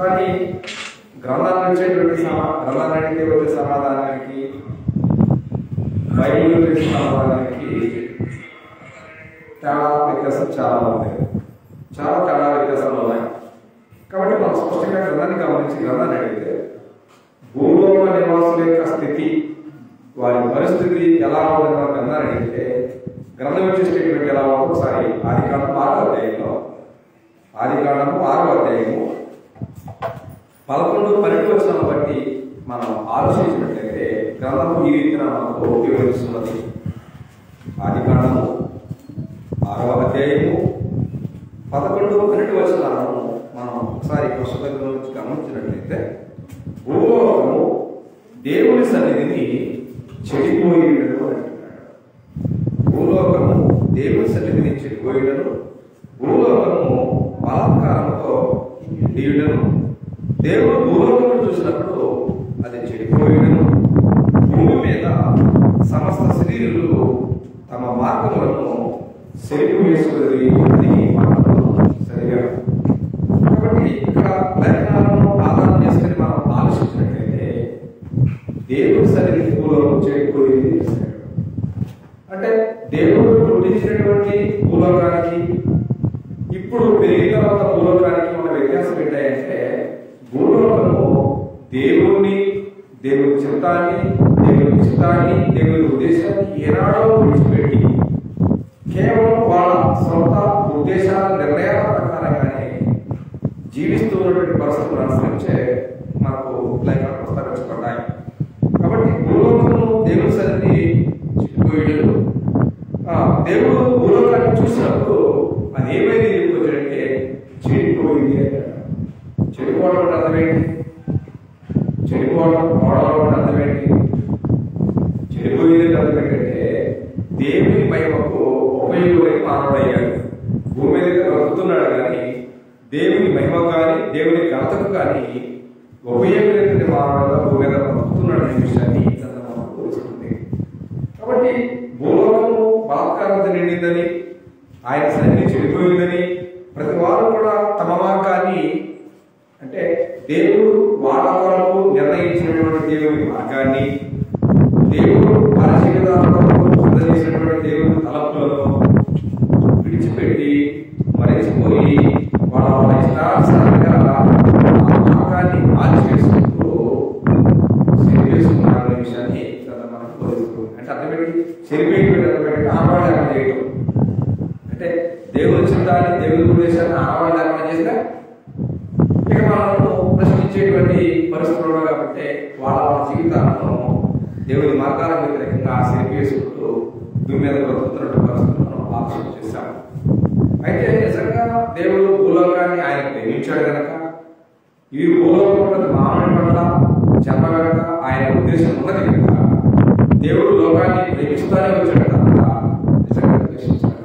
కానీ గ్రంథాన్ని వచ్చేటువంటి గ్రంథానికి వచ్చే సమాధానానికి బైబిల్ వచ్చే సమాధానానికి తేడా వ్యత్యాసం చాలా ఉంది. చాలా తేడా వ్యత్యాసాలు ఉన్నాయి. కాబట్టి మనం స్పష్టంగా గ్రంథాన్ని గమనించి గ్రంథాన్ని అడిగితే భూలోక నివాసుల యొక్క స్థితి, వారి పరిస్థితి ఎలా ఉందని మనం గ్రంథాన్ని అడిగితే గ్రంథం వచ్చే స్టేట్మెంట్ ఎలా ఉందో ఒకసారి ఆదికాండం 6వ అధ్యాయంలో 6వ అధ్యాయము 11-12 వచనాలను బట్టి మనం ఆలోచించినట్లయితే గ్రంథము ఈ రీతిన మనకు వివరిస్తున్నది. ఆదికాండము 6వ అధ్యాయము 11-12 వచనాలను మనం ఒకసారి పుస్తకంలో నుంచి గమనించినట్లయితే భూలోకము దేవుని సన్నిధిని చెడిపోయినను అంటున్నాడు. భూలోకము దేవుని సన్నిధిని చెడిపోయినను, భూలోకము బలాత్కారంతో నిండియుడను. దేవుడు భూలోకమును చూసినప్పుడు అది చెడిపోయినను, భూమి మీద సమస్త శరీరులు తమ మార్గములను సెలిపు వేసుకుని మాటలు సరిగా. కాబట్టి ఇక్కడ లేఖనాలను ఆధారం చేసుకుని మనం ఆలోచించినట్లయితే దేవుడి సన్నిధికి భూలోకం చెడిపోయింది అంటే దేవుడు పుట్టించినటువంటి భూలోకానికి ఇప్పుడు పెరిగిన తర్వాత భూలోకానికి ఉన్న వ్యత్యాసం ఏంటంటే భూలోకము దేవుని చిత్తాన్ని, దేవుని చిత్తాన్ని, దేవుని ఉద్దేశాన్ని ఏనాడో విడిచిపెట్టి కేవలం వాళ్ళ సొంత ఉద్దేశాల నిర్ణయాల ప్రకారంగానే జీవిస్తున్నటువంటి పరిస్థితులు అనుసరించే మనకు లేఖనాలు ప్రస్తావించబడ్డాయి. కాబట్టి భూలోకము దేవుని సన్నిధి చెడిపోయాడు. దేవుడు భూలోకాన్ని చూసినప్పుడు అది ఏమైంది చెడిపోయాడంటే చెడిపోయింది అంటాడు. చెడిపోవడం అంటే అర్థం ఏంటి? చెడిపోవడం అంటే అర్థం ఏంటి? చెడిపోయింది అర్థం ఏంటంటే దేవుని మహిమకు ఉపయోగపడే మానవుడయ్యాడు. భూమి మీద బ్రతుకుతున్నాడు కానీ దేవుని మహిమ కానీ దేవుని ఘనతకు కానీ ఉపయోగపడే మానవుడుగా భూమి మీద బ్రతుకుతున్నాడు అనే విషయాన్ని తెలుస్తుంది. కాబట్టి భూలోకము బలాత్కారంతో నిండిందని, ఆయన సన్నిధి చెడిపోయిందని ప్రతి వారు కూడా తమ మార్గాన్ని అంటే దేవుడు వాళ్ళ కొరకు నిర్ణయించినటువంటి దేవుని మార్గాన్ని, దేవుడు వారి జీవితాలలో చేసినటువంటి దేవుని తలపులను విడిచిపెట్టి మరచిపోయి వాళ్ళ ఇష్టానుసారంగా మార్గాన్ని మార్చివేసుకుంటూ చెరిపేసుకున్నారనే విషయాన్ని మనకు బోధిస్తుంది. అంటే అర్థమేంటి? చెరిపేయడం ఆడవాళ్ళ చేయడం అంటే దేవుని చిత్తాన్ని, దేవుని ఉద్దేశాన్ని ఆడవాళ్ళ చేసినా ఇక మనము ప్రశ్నించేటువంటి పరిస్థితులు కాబట్టి వాళ్ళ జీవితాలను దేవుని మార్గాల వ్యతిరేకంగా చెరిపేసుకుంటూ భూమి మీద బ్రతుకుతున్న పరిస్థితులను ఆలోచన చేశాము. అయితే నిజంగా దేవుడు భూలోకాన్ని ఆయన ప్రేమించాడు కనుక ఈ భూలోకం ప్రతి మానవుని పట్ల జన్మ కనుక ఆయన ఉద్దేశం ఉన్నది కనుక దేవుడు లోకాన్ని ప్రేమిస్తానే వచ్చాడు కనుక నిజంగా ద్వేషించాడు.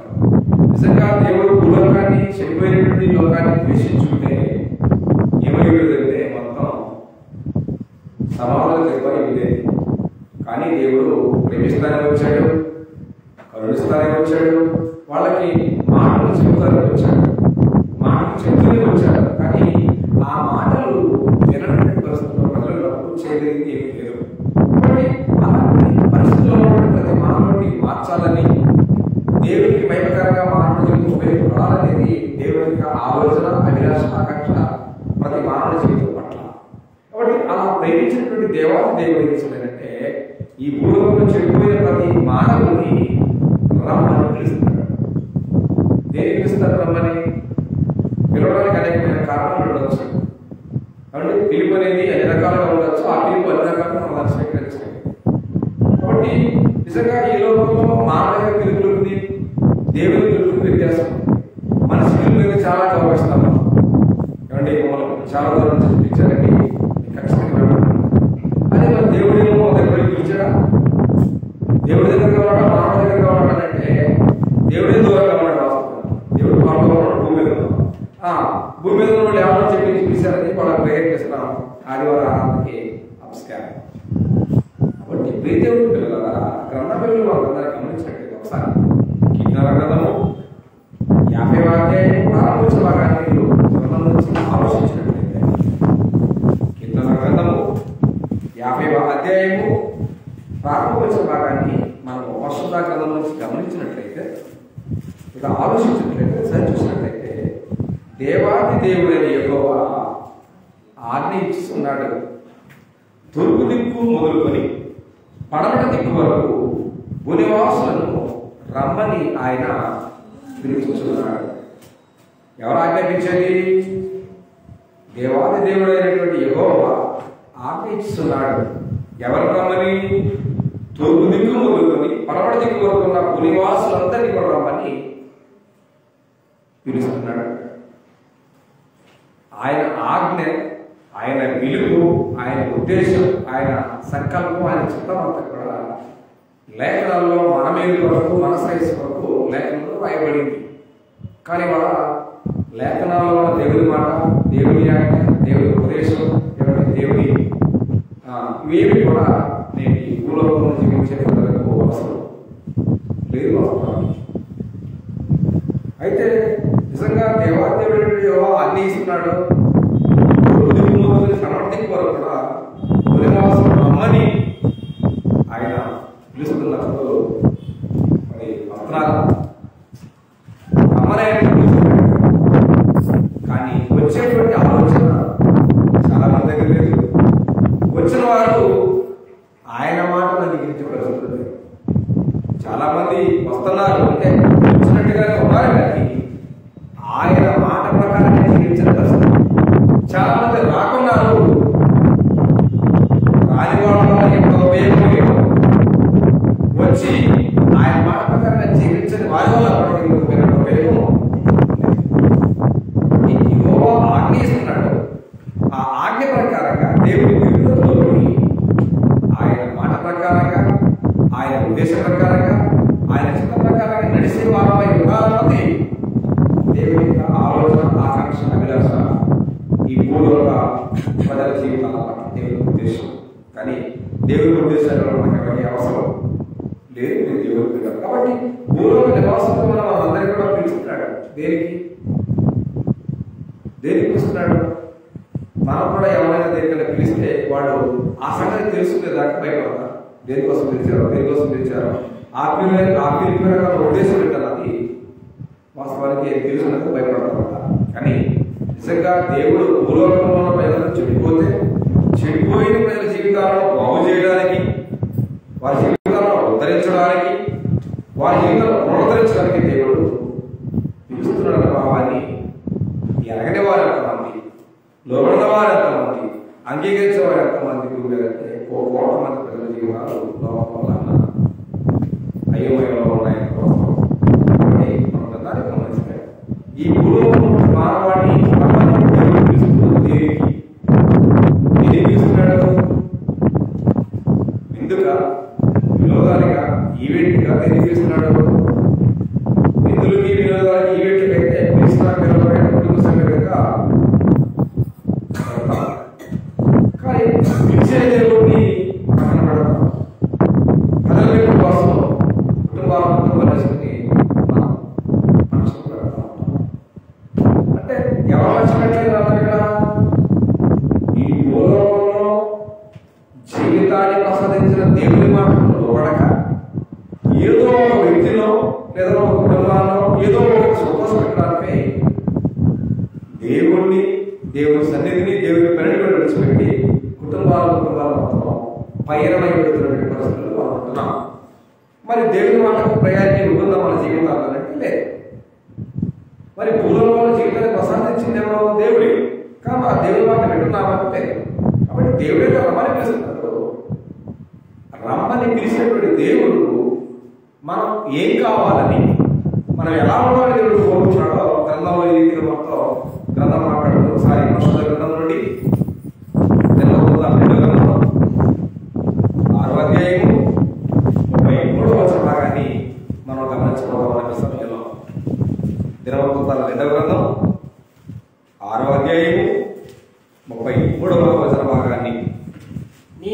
నిజంగా దేవుడు భూలోకాన్ని చెడిపోయినటువంటి లోకాన్ని ద్వేషించుకుంటే ఏమయ్యేదంటే మొత్తం సమాధానం లేదు. కానీ దేవుడు ప్రేమిస్తానే వచ్చాడు, కరుణిస్తానే వచ్చాడు, వాళ్ళకి మాటలు చెబుతానే వచ్చాడు, మాటలు చెప్తూనే వచ్చాడు. కానీ ఆ మాటలు వినటువంటి పరిస్థితుల్లో ప్రజలు చేయలేదు, ఏమీ లేదు. కాబట్టి అలాంటి పరిస్థితుల్లో ప్రతి మానవుడిని మార్చాలని, దేవునికి భయకరంగా మానవుడి జీవితం ఉపయోగపడాలనేది దేవుని యొక్క ఆలోచన, అభిలాష, ఆకాంక్ష ప్రతి మానవుడి జీవితం పట్ల. కాబట్టి అలా ప్రేమించినటువంటి దేవాది దేవుడు ఏం చేశాడంటే ఈ భూలోకం చెడిపోయిన ప్రతి మానవుని రమ్మని పిలుస్తున్నాడు. దేని పిలుస్తారు రమ్మని? పిలవడానికి అనేకమైన కారణాలు ఉండవచ్చు. కాబట్టి పిలుపు అనేది అన్ని రకాలుగా ఉండొచ్చు. ఆ పిలుపు అన్ని రకాలుగా మనం స్వీకరించాలి. కాబట్టి నిజంగా ఈ లోకంలో మానవ పిలుపులు ఉంది, దేవుని పిలుపులకు వ్యత్యాసం. మనిషి పిలుపులకు చాలా గౌరవిస్తాము. ఏమంటే చాలా దూరం చూపించారండి ఖచ్చితంగా. అదే మరి దేవుడు ఏమో దగ్గర పిలిచాడా? దేవుడి దగ్గర కావాలా, మానవ దగ్గర కావాలంటే దేవుడే దూరంగా ఉన్నాడు. దేవుడు పాపంలో ఉన్నాడు, భూమి మీద ఉన్నాడు. భూమి మీద ఉన్న ఎవరో చెప్పి చూపిస్తారని వాళ్ళకి ప్రేయర్ చేస్తున్నాం. ఆదివారం ఆరాధనకి నమస్కారం. కాబట్టి ప్రియదేవుడి పిల్లల గ్రంథ పిల్లలు వాళ్ళందరూ గమనించినట్టు ఒకసారి కీర్తనల గ్రంథము 50వ అధ్యాయం ప్రారంభించిన భాగాన్ని గ్రంథం నుంచి ఆలోచించినట్లయితే 50వ అధ్యాయము ప్రారంభ భాగాన్ని మనం పరిశుద్ధ గ్రంథం నుంచి గమనించినట్లయితే, ఇక ఆలోచించినట్లయితే, సరిచూసినట్లయితే దేవాది దేవుడైన యెహోవా ఆజ్ఞ ఇస్తున్నాడు. తూర్పు దిక్కు మొదలుకొని పడమట దిక్కు వరకు భూనివాసులను రమ్మని ఆయన పిలుచుతున్నాడు. ఎవరు ఆజ్ఞాపించేది? దేవాది దేవుడైనటువంటి యెహోవా ఆజ్ఞిస్తున్నాడు. ఎవరు రమ్మని? తూర్పు దిక్కు మొదలుకొని పడమట దిక్కు వరకు ఉన్న భూనివాసులందరినీ కూడా రమ్మని పిలుస్తున్నాడు. ఆయన ఆజ్ఞ, ఆయన పిలుపు, ఆయన ఉద్దేశం, ఆయన సంకల్పం, ఆయన చిత్తం అంతా కూడా లేఖనాల్లో మన మేలు వరకు, మన శ్రేయస్సు వరకు లేఖనంలో రాయబడింది. కానీ మన లేఖనాల్లో ఉన్న దేవుడి మాట, దేవుడి ఆజ్ఞ, దేవుడి ఉపదేశం, దేవుడి ఇవేవి కూడా నేను ఈ భూలోకంలో జీవించే ప్రజలకు అవసరం లేదు. అయితే నిజంగా దేవాదేవుడు అన్ని ఇస్తున్నాడు. కనబడికి వరకు కూడా భూనివాసులు రమ్మని ఆయన పిలుస్తున్నప్పుడు మరి వస్త్రాలు రమ్మని ఆయన పిలుస్తున్నాడు. కానీ వచ్చేటువంటి ఆలోచన చాలా మంది దగ్గర లేదు. వచ్చిన వారు ఆయన మాటను అంగీకరించబడుతుంది. చాలా మంది వస్తున్నారు అంటే వచ్చినట్టుగానే ఉన్నారు, కానీ ఆయన మాట ప్రకారంగా జీవించిన పరిస్థితి. చాలా మంది రాకున్నారు, రానివాళ్ళ ఎంతో ఉపయోగం వచ్చి ఆయన మాట ప్రకారంగా జీవించని వారి వల్ల ఉపయోగం ఆజ్ఞ ఇస్తున్నాడు. ఆ ఆజ్ఞ ప్రకారంగా దేవుడి విరుద్ధంలోని ఆయన మాట ప్రకారంగా, ఆయన ఉద్దేశం ప్రకారంగా, ఆయన చిత్త ప్రకారంగా నడిచే వారమై ఉండాలన్నది దేవుడి యొక్క ఆలోచన, ఆకాంక్ష, అభిలాష ఈ భూలోక ప్రజల జీవితాల దేవుడి ఉద్దేశం. కానీ దేవుడి ఉద్దేశాలు మనకి అవన్నీ అవసరం లేదు. దేవుడి పిల్లలు కాబట్టి భూలోక నివాసంలో మనం అందరికీ కూడా పిలుస్తున్నాడు. దేనికి పిలుస్తున్నాడు? మనం కూడా ఎవరైనా దేనికైనా పిలిస్తే వాళ్ళు ఆ సంగతి తెలుసుకునేదాకా భయపడతారు. దేనికోసం పిలిచారు ఆ పిలిపిన ఉద్దేశం ఏంటన్నది వాస్తవానికి తెలుసుకునేందుకు భయపడతారు. కానీ నిజంగా దేవుడు భూలోకంలో ఉన్న ప్రజలను చెడిపోయిన ప్రజల జీవితాలను బాగు చేయడానికి, వారి జీవితాలను ఉద్ధరించడానికి, వారి జీవితాలను పునరుద్ధరించడానికి దేవుడు పిలుస్తున్నాడన్న భావాన్ని ఎరగని వారు ఎంతమంది, లోబడిన వారు ఎంతమంది, అంగీకరించిన వారు ఎంతమంది ఉండాలంటే 1 కోట్ల మంది ప్రజల జీవితాలు లోపం వల్ల అయోమయంలో ఉన్నాయి. దానికి గమనించాలి. ఈ భూలోకం మానవాడిని దేవుడు పిలుస్తున్నది దేనికి పిలుస్తున్నాడు? ఎందుక వినోదానిగా, ఈవెంట్గా దేనికి పిలుస్తున్నాడు? నిధులకి, వినోదానికి, ఈవెంట్లకి అయితే కుటుంబ సంఘటనగా. కానీ పిలిచే దేవుడిని పక్కన పెడతాం. ప్రజల కోసం కుటుంబాన్ని అంటే ఎవరు వచ్చినట్లేదు అక్కడ ఈ భూలోకంలో జీవితాన్ని ప్రసాదించిన దేవుని మాటలు లోబడక ఏదో ఒక వ్యక్తిలో లేదా ఒక కుటుంబాల్లో ఏదో ఒక సంతోషపెట్టడానికై దేవుణ్ణి, దేవుని సన్నిధిని, దేవుని పనిని విడిచిపెట్టి కుటుంబాల మొత్తం పైరమై పెడుతున్నటువంటి పరిస్థితులు మనం ఉంటున్నాం. మరి దేవుని మాటకు ప్రయారిటీ ఉంటుందా మన జీవితాలంటే లేదు. మరి భూలోకంలో జీవితాన్ని ప్రసాదించింది ఎవరో? దేవుడే. కానీ ఆ దేవుని మాట వింటున్నామంటే కాబట్టి దేవుడే రమ్మని పిలుస్తున్నాడు. రమ్మని పిలిచినటువంటి దేవుడు మనం ఏం కావాలని, మనం ఎలా ఉండాలని దేవుడు కోరుతున్నాడో గ్రంథంలో ఈ రీతిగా మొత్తం గ్రంథం మాట్లాడుతూ ఒకసారి పరిశుద్ధ గ్రంథం నుండి 2వ గ్రంథం 6వ అధ్యాయము 33వ వచన భాగాన్ని మనం గమనించుకోవాలనే సమయంలో దినవృత్తాంతాల 2వ గ్రంథం 6వ అధ్యాయము 33వ వచన భాగాన్ని నీ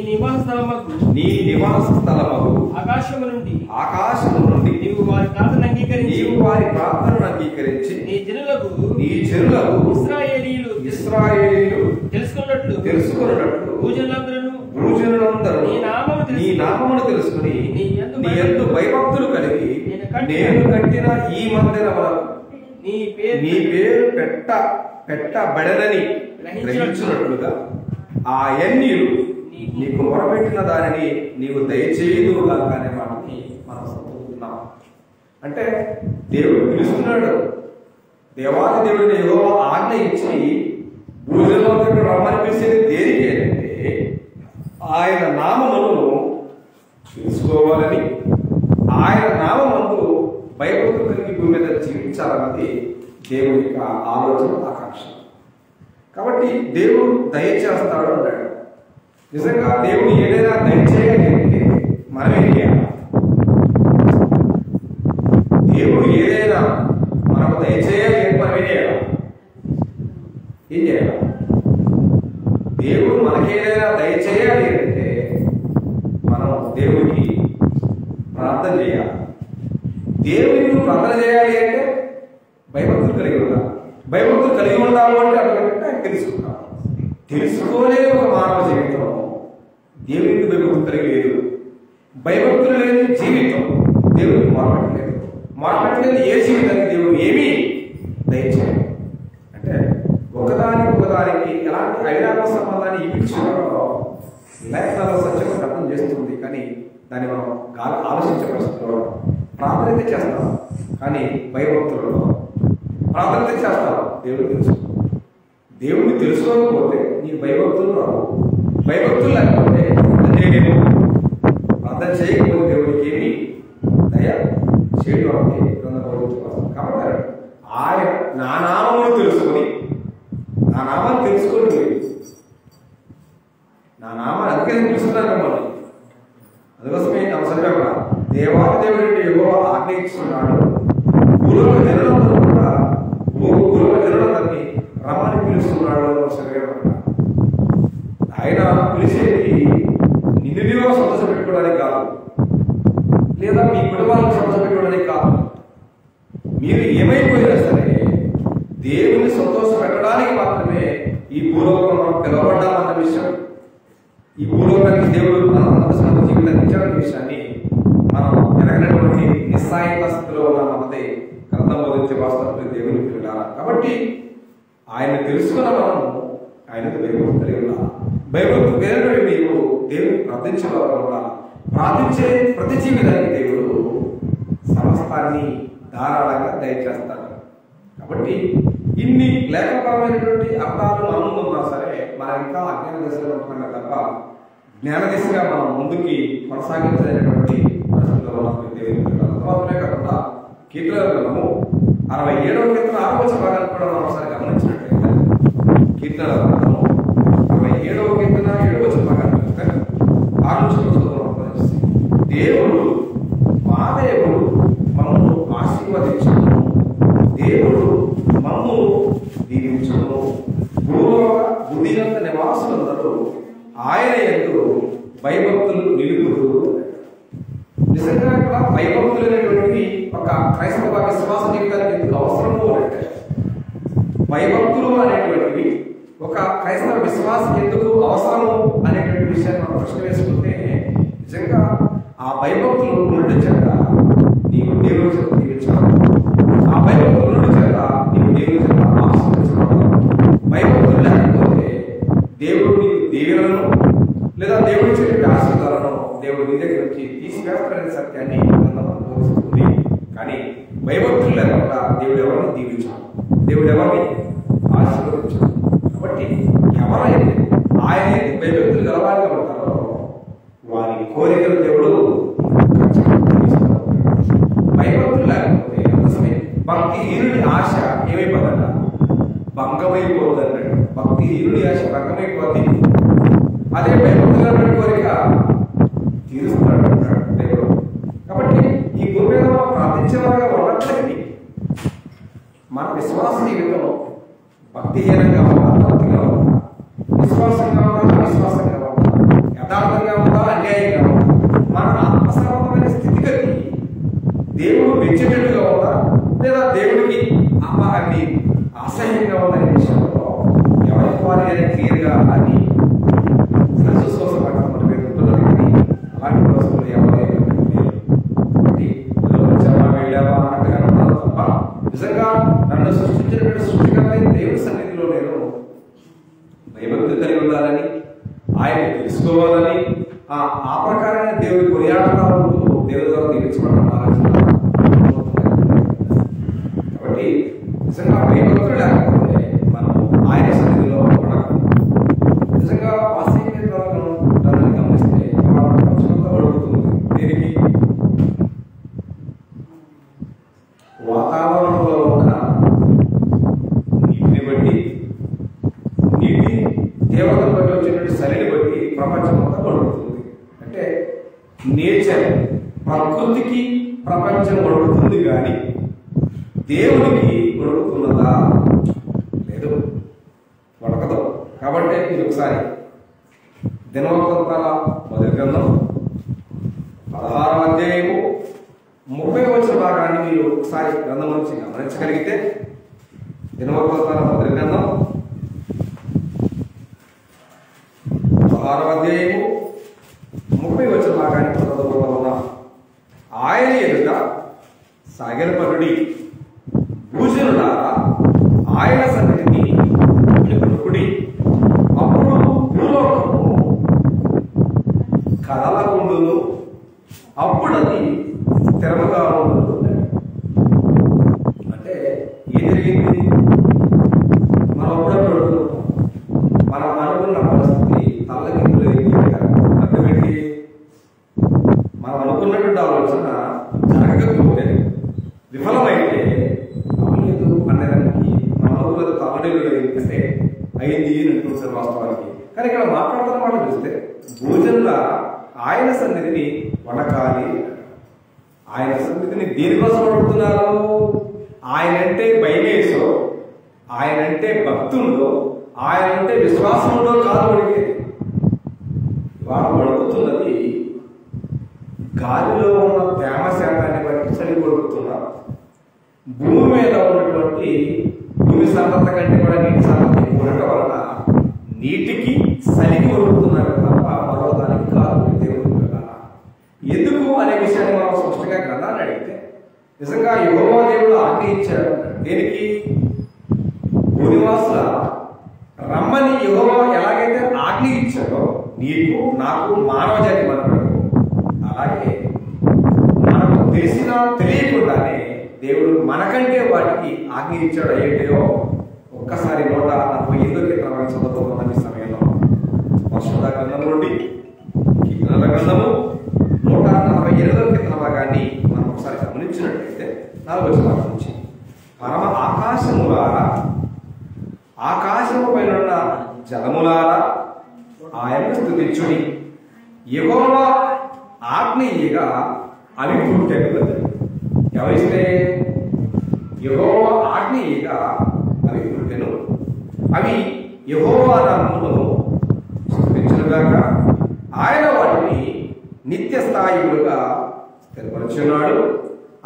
నివాస స్థలమగు ఆకాశము నుండి నీవు వారి ప్రార్థనను అంగీకరించి నీ జనులకు ఇశ్రాయేలీయులు తెలుసుకున్న తెలుసుకున్నట్లు భూజనులందరూ నీ నామమును తెలుసుకుని నీ యందు భయభక్తులు కలిగి నేను కట్టిన ఈ మందిరములకు నీ పేరు పెట్టబడనని గ్రహించినట్లుగా ఆ యన్యులు నీకు మొరపెట్టిన దానిని నీవు దయచేయుదుగా అనే మాటని మనం చదువుతున్నాం. అంటే దేవుడు పిలుస్తున్నాడు. దేవాది దేవుడిని యెహోవా ఆజ్ఞ ఇచ్చి భూజనులందరూ రమ్మని పిలిచేది దేనికి అంటే ఆయన నామమును తెలుసుకోవాలని, ఆయన నామమందు భయభక్తులు కలిగి భూమి మీద జీవించాలన్నది దేవుడి యొక్క ఆలోచన, ఆకాంక్ష. కాబట్టి దేవుడు దయచేస్తాడు అన్నాడు. నిజంగా దేవుడు ఏదైనా దయచేయాలంటే మనం ఏం చేయాలి? దేవుడు ఏదైనా మనకు దయచేయాలి అంటే మనం ఏం చేయాలి? దేవుడు మనకేదైనా దయచేయాలి అంటే మనం దేవుడికి ప్రార్థన చేయాలి. దేవుడికి ప్రార్థన చేయాలి అంటే భయభక్తులు కలిగి ఉండాలి. భయభక్తులు కలిగి ఉండాలి అంటే అటువంటి ఆయన తెలుసుకుంటాం. తెలుసుకోలేని ఒక మానవ జీవితం దేవుడికి భయభక్తులు కలిగి లేదు. భయభక్తులు లేని జీవితం దేవుడికి మాట్లాడలేదు. మాట్లాడలేదు ఏ జీవితానికి దేవుడు ఏమీ దయచేయాలి అంటే ఒకదానికి ఎలాంటి ఐరాక సంబంధాన్ని ఇప్పించడంలో లేఖనాల సత్యం అర్థం చేస్తుంది. కానీ దాన్ని మనం ఆలోచించే పరిస్థితుల్లో ప్రార్థన అయితే చేస్తాం, కానీ భయభక్తులలో ప్రార్థన చేస్తాం. దేవుడిని తెలుసుకోకపోతే నీకు భయభక్తులు రావు. భయభక్తులు లేకపోతే నేనేమో ప్రార్థన చేయకపోతే దేవుడికి ఏమి దయ చేయడం అంటే కాబట్టి ఆయన నా నామమును తెలుసుకొని, నా నామాన్ని తెలుసుకోండి, నా నామాన్ని అందుకే తెలుసుకున్నాను మిమ్మల్ని. అందుకోసమే అవసరమే కూడా దేవాది దేవుడి యెహోవా ఆజ్ఞయిస్తున్నాడు. భూలోక జనులందరూ కూడా భూలోక జనులందరినీ రమ్మని పిలుస్తున్నాడు. అవసరమే కూడా ఆయన పిలిచేది నిన్ను నీవో సంతోష పెట్టుకోవడానికి కాదు, లేదా మీ కుటుంబాలను సంతోష పెట్టుకోవడానికి కాదు. మీరు ఏమైపోయినా సరే దేవుని సంతోష పెట్టడానికి మాత్రమే ఈ భూలోకంలో మనం పిలవబడ్డామన్న విషయం, ఈ భూలోకానికి దేవుడు మన జీవితాన్ని ఇచ్చాడన్న విషయాన్ని మనం ఎరగినటువంటి నిస్సాయిత స్థితిలో ఉన్నది గ్రంథం బోధించే వాస్తవం దేవుని పిల్లలు. కాబట్టి ఆయన తెలుసుకున్న మనం ఆయనకు భయభక్తులు కలిగి ఉండాలి. భయభక్తులు కలిగిన నీవు దేవుని ప్రార్థించేవారు ఉండాలి. ప్రార్థించే ప్రతి జీవితానికి దేవుడు సమస్తాన్ని ధారాళంగా దయచేస్తాడు. కాబట్టి ఇన్ని లేఖపరమైనటువంటి అర్థాలు మన ముందు ఉన్నా సరే మనం ఇంకా అజ్ఞాన దశలో ఉంటున్నాం తప్ప జ్ఞాన దిశగా మనం ముందుకి కొనసాగించలేనటువంటి పరిస్థితుల్లో మాత్రమే కాకుండా కీర్తన గ్రంథము 67వ కీర్తన 6వ భాగాన్ని కూడా మనం ఒకసారి గమనించినట్లయితే కీర్తన గ్రంథము 67వ కీర్తన 7వ భాగాన్ని దేవుడు మా దేవుడు మమ్మల్ని ఆశీర్వదించను, దేవుడు మమ్ము దీవించను, భూదిగంత నివాసులందరూ ఆయన యందు భయభక్తులు నిలుపుదు. నిజంగా ఇక్కడ భయభక్తులు అనేటువంటివి ఒక క్రైస్తవ విశ్వాస జీవితానికి ఎందుకు అవసరము అంటే భయభక్తులు అనేటువంటివి ఒక క్రైస్తవ విశ్వాసం ఎందుకు అవసరము అనేటువంటి విషయాన్ని మనం ప్రశ్న వేసుకుంటే నిజంగా ఆ భయభక్తులు నుండి చేత నీవు దేవుని చేత దీవించాలి. ఆ భయభక్తుల నుండి చేత నీవు దేవుని చేత ఆశీర్వదించబడాలి. భయభక్తులు లేకపోతే దేవుడు నీకు దీవెనలను లేదా దేవుడి చెప్పే ఆశీర్వాదాలను దేవుడు నీ దగ్గర నుంచి తీసివేస్తాడనే సత్యాన్ని బోధిస్తుంది. కానీ భయభక్తులు లేకుండా దేవుడు ఎవరిని దీవించాలి, దేవుడు ఎవరిని ఆశీర్వదించాలి. కాబట్టి ఎవరైతే ఆయన భయభక్తులు గలవారిగా ఉంటారో వారి కోరికలు దేవుడు భయభక్తులు లేకపోతే భక్తిహీనుడి ఆశ ఏమైపోతుందా? భంగమైపోతుందన్నాడు. భక్తిహీనుడి ఆశ భంగమైపోతుంది. అదే భయభక్తుల కోరిక తీరుస్తున్నాడు అంటాడు దేవుడు. కాబట్టి ఈ భూమి మీద మనం ప్రార్థించేవారుగా ఉన్నప్పటికీ మన విశ్వాస జీవితం భక్తిహీనంగా ఉందా, భక్తిగా ఉందా, విశ్వాసంగా ఉందా, అవిశ్వాసంగా ఉందా, యథార్థంగా ఉందా, అన్యాయంగా ఉందా, మన ఆత్మసంబంధమైన స్థితిగతి దేవుడు మెచ్చేటట్టుగా ఉందా లేదా దేవుడికి అసహ్యంగా ఉందనే విషయంలో ఎవరికి వారి క్లియర్గా అది ఆ ప్రకారంగా దేవుడి కొనియాడతా ఉంటూ దేవుడి ద్వారా దీవించబడడం ఆలోచన. కాబట్టి నిజంగా భయభక్తులు లేకపోతే మనం ఆయన సన్నిధిలో ఉండగలం. నిజంగా వాస్తవిక దాన్ని గమనిస్తే ప్రపంచంతో అడుగుతుంది. దీనికి వాతావరణంలో ఉన్న నీటిని బట్టి, నీటి తీవ్రతను బట్టి వచ్చినటువంటి చలిని బట్టి ప్రపంచం అంతా అడుగుతుంది. అంటే నేచర్, ప్రకృతికి ప్రపంచం అడుగుతుంది కానీ దేవునికి అడుగుతున్నదా? లేదు, వడకదు. కాబట్టి ఇది ఒకసారి దినవృత్తాంతాల మొదటి గ్రంథం 16వ అధ్యాయము 30వ వచన భాగాన్ని మీరు ఒకసారి గ్రంథం నుంచి గమనించగలిగితే, దినవృత్తాంతాల మొదటి గ్రంథం 16వ అధ్యాయము 30వ వచన భాగాన్ని చదవబోతున్నాం. ఆయన ఎదుట సాగిలపరుడి భూజనులారా, ఆయన సన్నిధిని ఎదుర్కొడి, అప్పుడు భూలోకము కదలకుండును, అప్పుడు అది స్థిరముగా ఉండును. అంటే ఏం జరిగింది? మనం అప్పుడప్పుడు మనం అనుకున్న పరిస్థితి తల్లకిందులు అర్థమేంటి? మనం అనుకున్నటువంటి ఆలోచన జరగకపోతే, విఫలమైతే అవ్వలేదు అనేదానికి మనం అనుకున్నది తల్లడేలు అంటే అయింది అని అంటున్నారు వాస్తవానికి. కానీ ఇక్కడ మాట్లాడుతున్న మాట చూస్తే, భోజనుల ఆయన సన్నిధిని వడకాలి. ఆయన సన్నిధిని దేనికోసం అడుగుతున్నారు? ఆయనంటే భయమేసో, ఆయనంటే భక్తుల్లో, ఆయనంటే విశ్వాసంలో కాదు అడిగేది. వాళ్ళు అడుగుతున్నది గాలిలో ఉన్న తేమ శాతాన్ని బట్టి చలి కొడుకుతున్నారు. భూమి మీద ఉన్నటువంటి భూమి సాంద్రత కంటే కూడా నీటి సాంద్రత ఉండటం వలన నీటికి చలికి కొడుకుతున్నారు తప్ప మరో దానికి కాదు. దేవుడు కదా ఎందుకు అనే విషయాన్ని మనం స్పష్టంగా గ్రంథాన్ని అడిగితే, నిజంగా యెహోవా దేవుడు ఆజ్ఞయించాడు. దేనికి? భూనివాసుల రమ్మని యెహోవా ఎలాగైతే ఆజ్ఞ ఇచ్చాడో నీకు, నాకు, మానవ జాతి మనకు, అలాగే మనకు తెలిసినా తెలియకుండానే దేవుడు మనకంటే వాటికి ఆజ్ఞ ఇచ్చాడు. అయ్యేటో ఒక్కసారి 148 చదువుతున్న ఈ సమయంలో పరిశుద్ధ గ్రంథం నుండి కీర్తనల గ్రంథము 148 భాగాన్ని మనం ఒకసారి గమనించినట్లయితే 4వ వచనం నుంచి, పరమ ఆకాశములారా, ఆకాశము పైన జలములారా ఆయన స్తుతించుడి, యెహోవా ఆజ్ఞయిగా అవి పుట్టెను. ఎవరిస్తే? యెహోవా ఆజ్ఞయిగా అవి పుట్టెను, అవి యెహోవా నామమును స్తుతించునుగాక. ఆయన వాటిని నిత్య స్థాయిలుగా స్థిరపరచున్నాడు.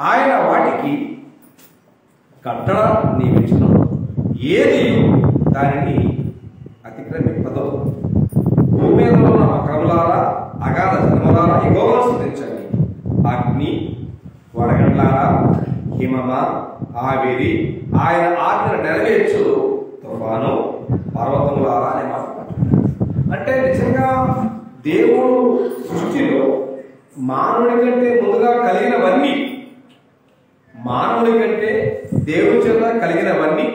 ఆయన వాటికి కట్టడ నియమించును, ఏది దానిని అతిక్రమింపదు. భూమి మీద ఉన్న మకరములారా, అగాధ జలములారా యెహోవాను స్తుతించండి. అగ్ని, వడగండ్లారా, హిమమ, ఆవిరి, ఆయన ఆజ్ఞను నెరవేర్చు తుఫాను, పర్వతములారా అనే మాట. అంటే నిజంగా దేవుడు సృష్టిలో మానవుడి కంటే ముందుగా కలిగినవన్నీ, మానవుడి కంటే దేవుడి చేత కలిగినవన్నీ,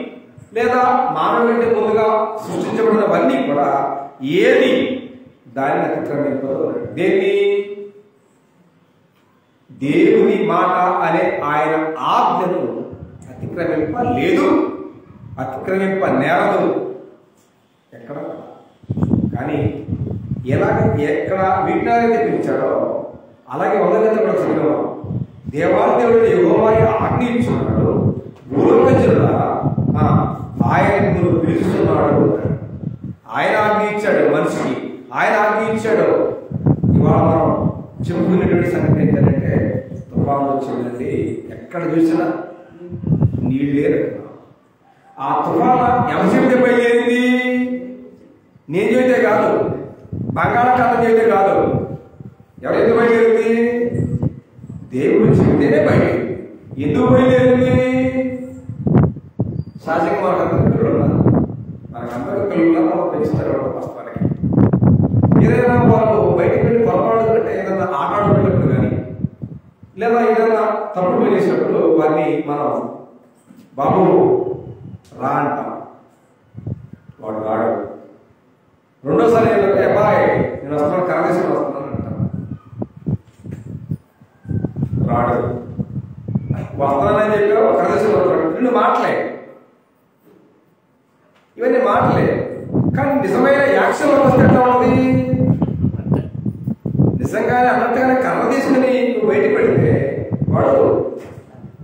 లేదా మానవుడి కంటే ముందుగా సృష్టించబడినవన్నీ కూడా ఏది దాన్ని అతిక్రమింపదు. దేన్ని? దేవుని మాట అనే ఆయన ఆజ్ఞను అతిక్రమింప లేదు, అతిక్రమింప నేరదు. ఎక్కడ కానీ ఎలాగ ఎక్కడ వీటినైతే పిలిచాడో అలాగే వందగత కూడా చదివాం. దేవాదేవుడు యెహోవా ఆజ్ఞ ఇచ్చున్నాడు, భూలోకజనులారా ఆయన పిలుస్తున్నాడు. ఆయన ఆజ్ఞ ఇచ్చాడు మనిషికి, ఆయన ఆజ్ఞ ఇచ్చాడు. ఇవాళ మనం చెప్పుకునేటువంటి సంగతి ఏంటంటే, తుఫాను వచ్చిందండి, ఎక్కడ చూసినా నీళ్ళు లేరు. ఆ తుఫాను ఎవరి చెబితే బయలుదేరింది? నేను చెబితే కాదు, బంగాళాఖాతం చెబితే కాదు. ఎవరైతే బయలుదేరింది? దేవుడు చెబితేనే బయలుదేరింది. ఎందుకు బయలుదేరింది? సహజంగా మనకందరూ పిల్లలు ఉన్నారు, మనకందరూ పిల్లలు పెంచుతారు వాస్తవానికి. ఏదైనా వాళ్ళు బయటకు వెళ్ళి పొరపాటు లేదా ఏదైనా తప్పుడు పని చేసినప్పుడు వారిని మనం బాబు రా అంటాం, వాడు రాడు. రెండోసారి ఏంటంటే అబ్బాయి నేను వస్తున్నాను, కరదేశం వస్తున్నాను అంటాను, రాడు. వస్తున్నానని చెప్పావు, కరదేశం వస్తున్నాడు, రెండు మాటలే, ఇవన్నీ మాటలే. కానీ నిజమైన యాక్షన్ వస్తే ఎట్లా ఉంది? నిజంగానే అన్నట్టుగానే కర్ర తీసుకుని నువ్వు బయట పెడితే వాడు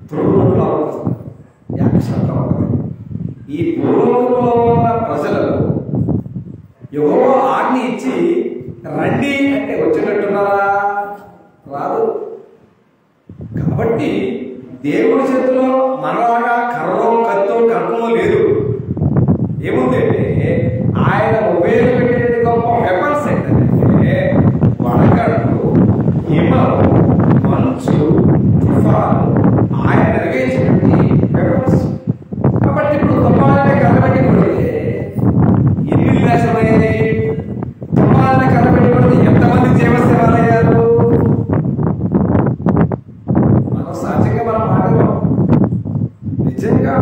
తుడుగులో వస్తాడు, యాక్షన్ ఉంటుంది. ఈ పూర్వకంలో ఉన్న ప్రజలకు యెహోవా ఆజ్ఞ ఇచ్చి రండి అంటే వచ్చేటట్టున్నారా? రాదు. కాబట్టి దేవుడి చేతిలో మనలాగా కర్రో కత్తో కర్మో లేదు. ఏముందంటే ఆయన ఉపయోగపెట్టేది గొప్ప వెపన్స్ ఏంటంటే వడగడ్లు, హిమలు, మంచు, తుఫాను ఆయన నిర్వహించినటువంటి వెపన్స్. కాబట్టి ఇప్పుడు తుఫాన్ని కర్రబెట్టి కొడితే ఎన్ని నాశనమయ్యాయి? తుఫాన్ని కర్రబెట్టి కొడితే ఎంతమంది జీవసేవాలయ్యారు? మనం సహజంగా మనం మాటలు నిజంగా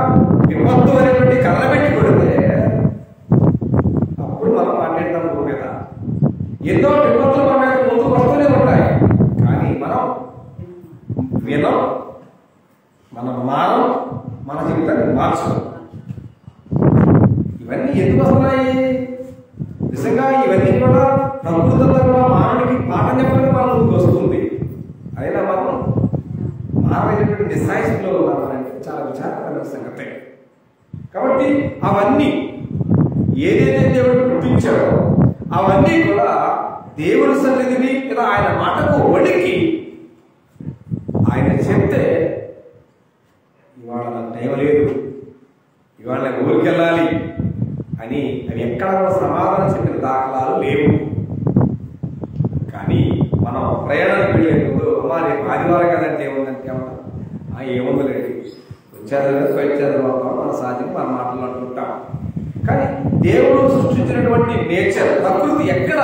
విపత్తు అనేటువంటి కర్రబెట్టి కొడితే అప్పుడు మనం మాట్లాడతాం కదా. ఎన్నో విపత్తులు మన మీద ముందుకు వస్తూనే ఉంటాయి, కానీ మనం వినం, మనం మానం, మన జీవితాన్ని మార్చడం. ఇవన్నీ ఎందుకు వస్తున్నాయి? నిజంగా ఇవన్నీ కూడా ప్రకృతంగా కూడా మానవుడికి పాఠం చెప్పడానికి మన ముందుకు వస్తుంది. అయినా మనం మానవైనటువంటి నిస్సాయిలో ఉన్నామంటే చాలా విచారకరమైన సంగతే. కాబట్టి అవన్నీ ఏదైతే దేవుడు గుర్తించాడో అవన్నీ కూడా దేవుడి సన్నిధిని ఇలా ఆయన మాటకు వణికి ఆయన చెప్తే ఇవాళ నాకు టైం లేదు, ఇవాళ నాకు ఊరికి వెళ్ళాలి అని అవి ఎక్కడ సమాధానం చెప్పిన దాఖలాలు లేవు. కానీ మనం ప్రయాణానికి వెళ్ళే ముందు అమ్మా రేపు ఆదివారం కదంటే ఏముందంటే ఏముంది లేదు, వచ్చేది మన సాధ్యం మన మాటలు అంటుంటాం. కానీ దేవుడు సృష్టించినటువంటి నేచర్ ప్రకృతి ఎక్కడ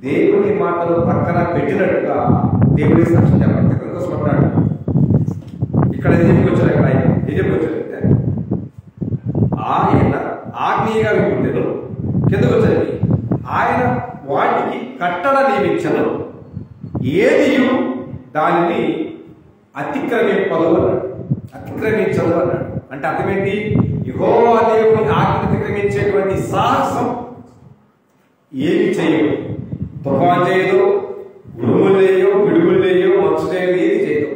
దేవుడి మాటలు పక్కన పెట్టినట్టుగా దేవుడి సాక్ష్యం చెప్పండి. కోసం అంటాడు ఇక్కడ ఏం చెప్పుకొచ్చారు, ఇక్కడ ఏం చెప్పుకొచ్చారు అంటే ఆయన ఆజ్ఞగా విపుట్టెను, కిందకు వచ్చేది ఆయన వాటికి కట్టడ నియమించను, ఏది దానిని అతిక్రమింపదు అన్నాడు. అతిక్రమించదు అన్నాడు అంటే అర్థమేంటి? యెహోవా దేవుని ఆజ్ఞ అతిక్రమించేటువంటి సాహసం ఏమి చేయదు. తుఫాన్ చేయదు, ఉరుములు లేయో, పిడుగులు లేయో, మంచు చేయదు, ఏది చేయదు.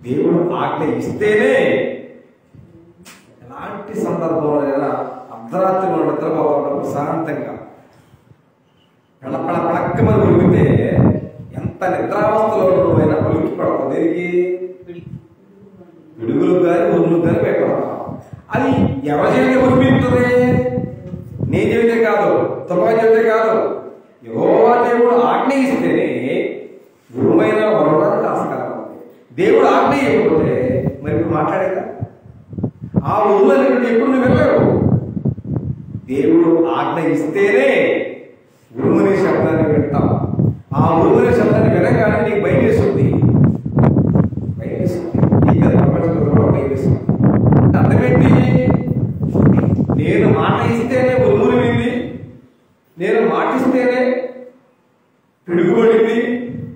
దేవుడు ఆజ్ఞ ఇస్తేనే ఎలాంటి సందర్భంలో అయినా అర్ధరాత్రి మనం నిద్రపోతాం ప్రశాంతంగా పడక్కమని ఉరికితే ఎంత నిద్రావస్థలో అయినా ఉలికి పడతాం. దేనికి? పిడుగులు కానీ ఉరుములు కానీ భయపడతాం. అది ఎవరి చేతికి ఉరిమిస్తుంది? నీ చెబితే కాదు, తుఫాన్ చెబితే కాదు, యెహోవా దేవుడు ఆజ్ఞ ఇస్తేనే ఉరుమైన వరడానికి ఆస్కారం ఉంది. దేవుడు ఆజ్ఞ ఇవ్వకపోతే మరి ఇప్పుడు మాట్లాడేదా? ఆ ఊళ్ళని ఎప్పుడు నువ్వు వెళ్ళావు. దేవుడు ఆజ్ఞ ఇస్తేనే ఉరుమునే శబ్దాన్ని వింటాం. ఆ ఉరుమునే శబ్దాన్ని వినగానే నీకు భయం వేస్తుంది, భయం వేస్తుంది, నీకు ప్రపంచంలో భయం వేస్తుంది. అర్థమేంటి? నేను మాట ఇస్తేనే ఉరుములు వింది, నేను మాటిస్తేనే పిడుగుబడింది,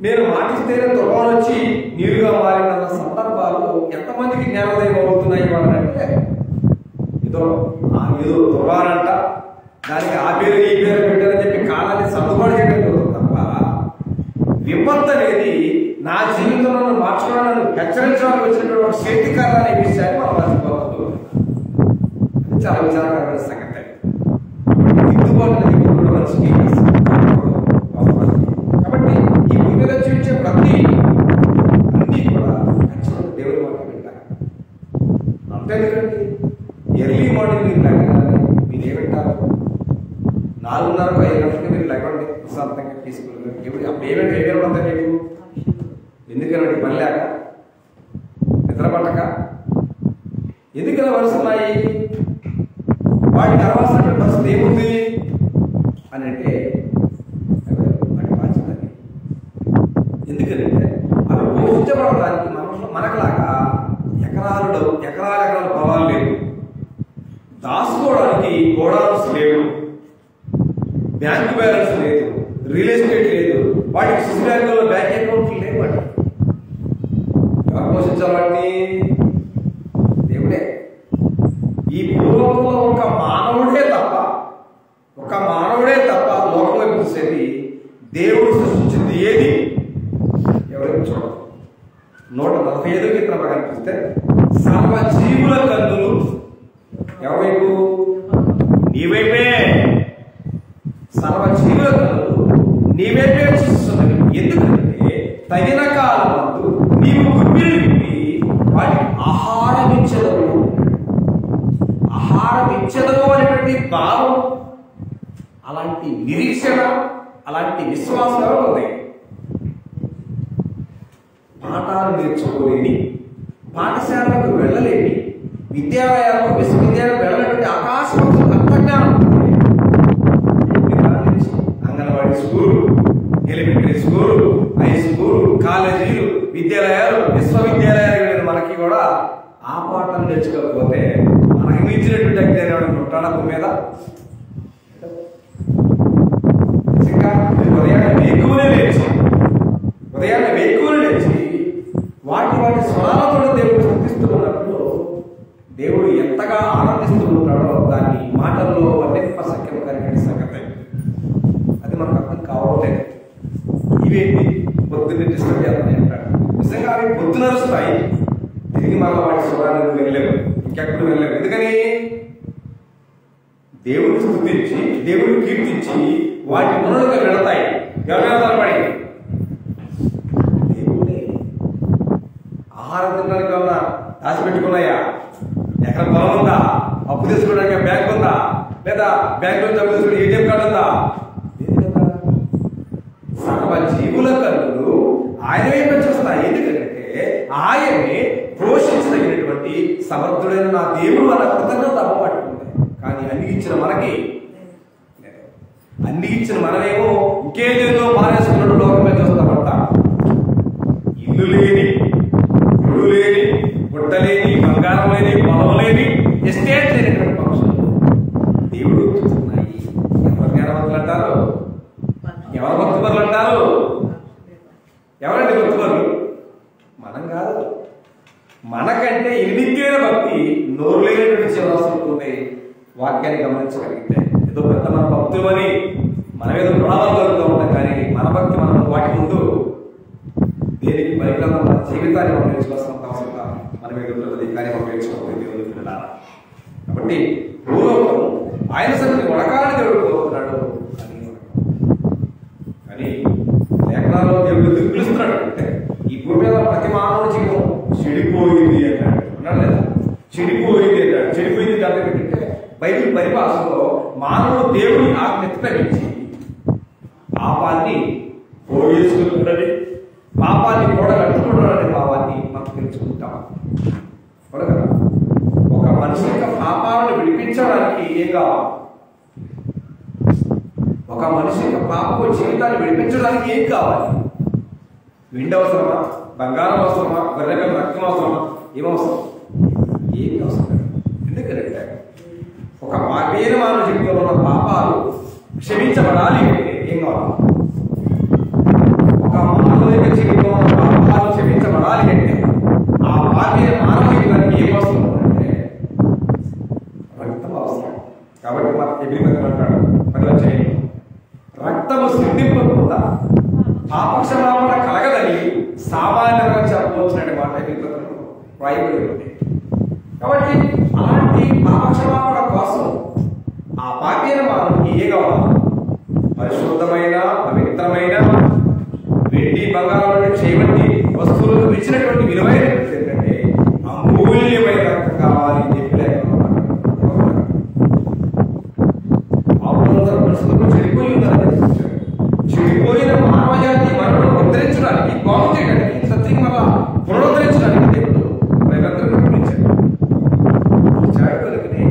నేను మాటిస్తేనే తుఫాను వచ్చి నీరుగా మారిన సందర్భాలు ఎంతమందికి జ్ఞానోదయం అవుతున్నాయి వాళ్ళంటే ఏదో తుఫానంట దానికి ఆ పేరు ఈ పేరు పెట్టారని చెప్పి కాలాన్ని సర్దుబాటు చేయడం జరుగుతుంది తప్ప విపత్తు అనేది నా జీవితంలో మార్చుకోవడానికి హెచ్చరించడానికి వచ్చినటువంటి శక్తికారణ అనే విషయాన్ని మనం మర్చిపోవద్దు. అది చాలా విచారకరమైన సంగతి. దిద్దుబాటు కూడా మనిషికి కాబట్టి ఈ భూమి మీద చూపించే ప్రతి అన్ని కూడా ఖచ్చితంగా దేవుడి మాట వింటారు. అంతేందుకండి ఎర్లీ మార్నింగ్ మీరు లెగగానే మీరు ఏమింటారు? 4:30 5 గంటలకి మీరు లెగండి ప్రశాంతంగా తీసుకుని. అప్పుడు ఏమేమి ఉంటుంది మీకు? ఎందుకనండి పని లేక, నిద్ర పట్టక, ఎందుకలా వరుస్తున్నాయి? వాటికి అరవాల్సిన పరిస్థితి ఏముంది అని అంటే వాటి బాధ్యత. ఎందుకు ఎందుకంటే అవి పోషించబడడానికి మనకులాగా ఎకరాల పొలాలు లేవు, దాచుకోవడానికి గోడౌన్స్ లేవు, బ్యాంక్ బ్యాలెన్స్ లేదు, రియల్ ఎస్టేట్ లేదు, వాటికి స్విస్ బ్యాంకులో బ్యాంక్ అకౌంట్లు లేవు. వాటి ఎవరు పోషించాలి? వాటిని దేవుడే. ఈ భూలోకంలో ఒక మానవుడే తప్ప లోకం వైపు చూసేది దేవుడు సృష్టించింది ఏది ఎవరైనా చూడదు. 145 కీర్తన కనిపిస్తే సర్వజీవుల కన్నులు ఎవరైపు? నీవైపే. సర్వజీవుల కన్నులు నీవైపే చూస్తున్నవి. ఎందుకంటే తగిన కాలమందు నీవు గుప్పిలు విప్పి వాటికి ఆహారం ఇచ్చదవు అనేటువంటి భావం, అలాంటి నిరీక్షణ, అలాంటి విశ్వాసాలు ఉన్నాయి. పాఠాలు నేర్చుకోలేని, పాఠశాలకు వెళ్ళలేని, విద్యాలయాలకు విశ్వవిద్యాలయాలకు వెళ్ళలేని ఆకాశవంతులు అంతజ్ఞానం anganwadi school, elementary school, high school, కాలేజీలు, విద్యాలయాలు, విశ్వవిద్యాలయాలు వెళ్ళిన మనకి కూడా ఆ పాఠాలు నేర్చుకోకపోతే మనకి మించినటువంటి అజ్ఞానం ఉంటాడా మీద? ఉదయాన్నే వేకువనే లేచి వాటి స్వరాలతో దేవుడు స్థుతిస్తూ ఉన్నప్పుడు దేవుడు ఎంతగా ఆనందిస్తూ ఉంటాడో దాన్ని మాటల్లో వర్ణింపశక్యం కలిగిన సంగతి. అది మనకు అర్థం కావట్లేదు. ఇవేంటి పొద్దున్నే డిస్టర్బ్ చేస్తాయి అంటాడు. నిజంగా అవి పొద్దునరుస్తాయి, తిరిగి మళ్ళీ వాటి స్వరాలను వెళ్ళలేవు, ఇంకెప్పుడు వెళ్ళలేవు. ఎందుకని? దేవుడిని స్థుతించి, దేవుడిని కీర్తించి వాటి మునులుగా వెళతాయి. ఎవరైనా పడి దేవుడే. ఆహారం తినడానికి ఏమన్నా దాచిపెట్టుకున్నాయా? ఎక్కడ పొలం ఉందా? అప్పు తీసుకోవడానికి బ్యాంక్ ఉందా? లేదా బ్యాంక్ నుంచి అప్పు తీసుకుని ఏటీఎం కార్డు ఉందా? సర్వ జీవుల కన్నులు ఆయన వైపు చూస్తాయి. ఎందుకంటే ఆయన్ని పోషించదగినటువంటి సమర్థుడైన నా దేవుడు అన్న కృతజ్ఞత అవ్వబట్టుకుంది. కానీ అన్ని ఇచ్చిన మనమేమో ఇంకేదేదో మానేసుకున్నాడు లోకం మీద చూస్తామంట. ఇల్లు లేని, గుడు లేని, గుడ్డ లేని, బంగారం లేని, పొలం లేని, ఎస్టేట్ లేనటువంటి పక్షులు దేవుడు చూస్తున్నాయి. ఎవరు జ్ఞానవంతులు అంటారు? ఎవరు భక్తులు అంటారు? ఎవరండి భక్తులు? మనం కాదు. మనకంటే ఎన్నికైన భక్తి నోరు లేనటువంటి జీవరాశులు ఉన్నాయి. వాక్యాన్ని గమనించగలిగితే ఏదో పెద్ద మన భక్తులు అని మనం ఏదో ప్రణాళిక కలుగుతూ ఉంటాం. కానీ మన భక్తి మనం వాటి ముందు దేనికి పరికరం? మన జీవితాన్ని మనం నేర్చుకోవాల్సిన అవసరం మనం ఎదుగుతుంది. కానీ మనం నేర్చుకోవాలి దేవుడు పిల్లలారా. కాబట్టి భూలోకం ఆయన సన్నిధిని వడకాలని దేవుడు కోరుతున్నాడు. కానీ లేఖనాల్లో దేవుడు ఎందుకు పిలుస్తున్నాడు అంటే ఈ భూమి మీద ప్రతి మానవుడి జీవితం చెడిపోయింది అంటాడు. అన్నాడు లేదా? చెడిపోయింది అంటాడు. చెడిపోయింది అంటే ఏంటంటే బైబిల్ పరిభాషలో మానవుడు దేవుని ఆజ్ఞప్రమించి పాపాన్ని పోగేసుకుంటున్నది, పాపాన్ని కూడగట్టుకుంటున్నది భావాన్ని మనం తెలుసుకుంటాం. కదా, ఒక మనిషి యొక్క పాపాలను విడిపించడానికి ఏం కావాలి? ఒక మనిషి యొక్క పాప జీవితాన్ని విడిపించడానికి ఏం కావాలి? వెండి అవసరమా? బంగారం అవసరమా? గొర్రెల రక్తం అవసరమా? ఏమవసరం? ఏమి అవసరం. ఎందుకంటే ఒక పాపైన మానవ జీవితంలో ఉన్న పాపాలు క్షమించబడాలి అంటే ఏం కావాలి? ఒక మానవ యొక్క జీవితంలో ఉన్న పాపాలు క్షమించబడాలి అంటే ఆ పాపైన మానవ జీవితానికి ఏం అవసరం అంటే రక్తం అవసరం. కాబట్టి మన ఎబ్రిపతి అంటాడు, పనిలో చేయండి, రక్తము సిద్ధింపకుండా పాపక్షమాపణ కలగదని సామాన్యంగా చెప్పవలసిన మాట ఎబ్రిపతిలో రాయబడి ఉంది. కాబట్టి అలాంటి పాపక్షమాపణ కోసం ఆ పాపైన మానవునికి ఏ కావాలి? పరిశుద్ధమైన, పవిత్రమైన, వెండి బంగారం చేయబట్టి వస్తువులకు ఇచ్చినటువంటి విలువైనటువంటి ఏంటంటే అమూల్యమైన రక్తం కావాలి అని చెప్పి చెడిపోయి ఉందని చెడిపోయిన మానవ జాతి మనను ఉద్ధరించడానికి, బాగు చేయడానికి, సత్యం వల్ల పునరుద్ధరించడానికి దేవుడు ప్రజలందరూ పంపించాడు. కనుకనే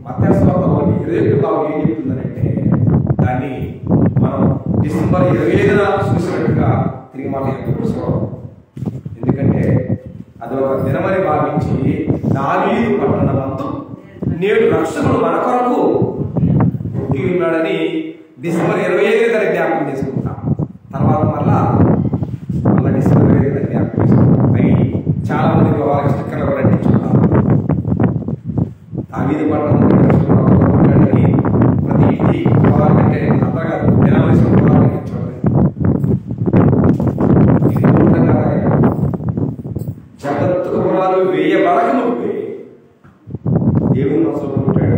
మత్స్యస్వాతంలో 21 భాగం ఏం చెప్తుందనంటే దాన్ని మనం డిసెంబర్ 25న చూసినట్టుగా తిరిగి మళ్ళీ ఎందుకంటే అది ఒక దినమని భావించి దావీదు పట్టణమందు నేడు రక్షకుడు మన కొరకు పుట్టి ఉన్నాడని డిసెంబర్ 25 తారీఖు జ్ఞాపకం చేసుకుంటాం. తర్వాత మళ్ళా డిసెంబర్ 25 తారీఖు జ్ఞాపకం చేసుకుంటాం. అవి చాలా మంది వాళ్ళకి స్టిక్కర్లు కూడా అంటించుకుంటాం. దావీదు పట్టణం ప్రతి ఇంటి పోవాలంటే అంతగా నిలవలసిన పోవాలని జగత్తుకు పునాలు వేయబడక ముప్పి దేవుని మనసులో పుట్టాడు.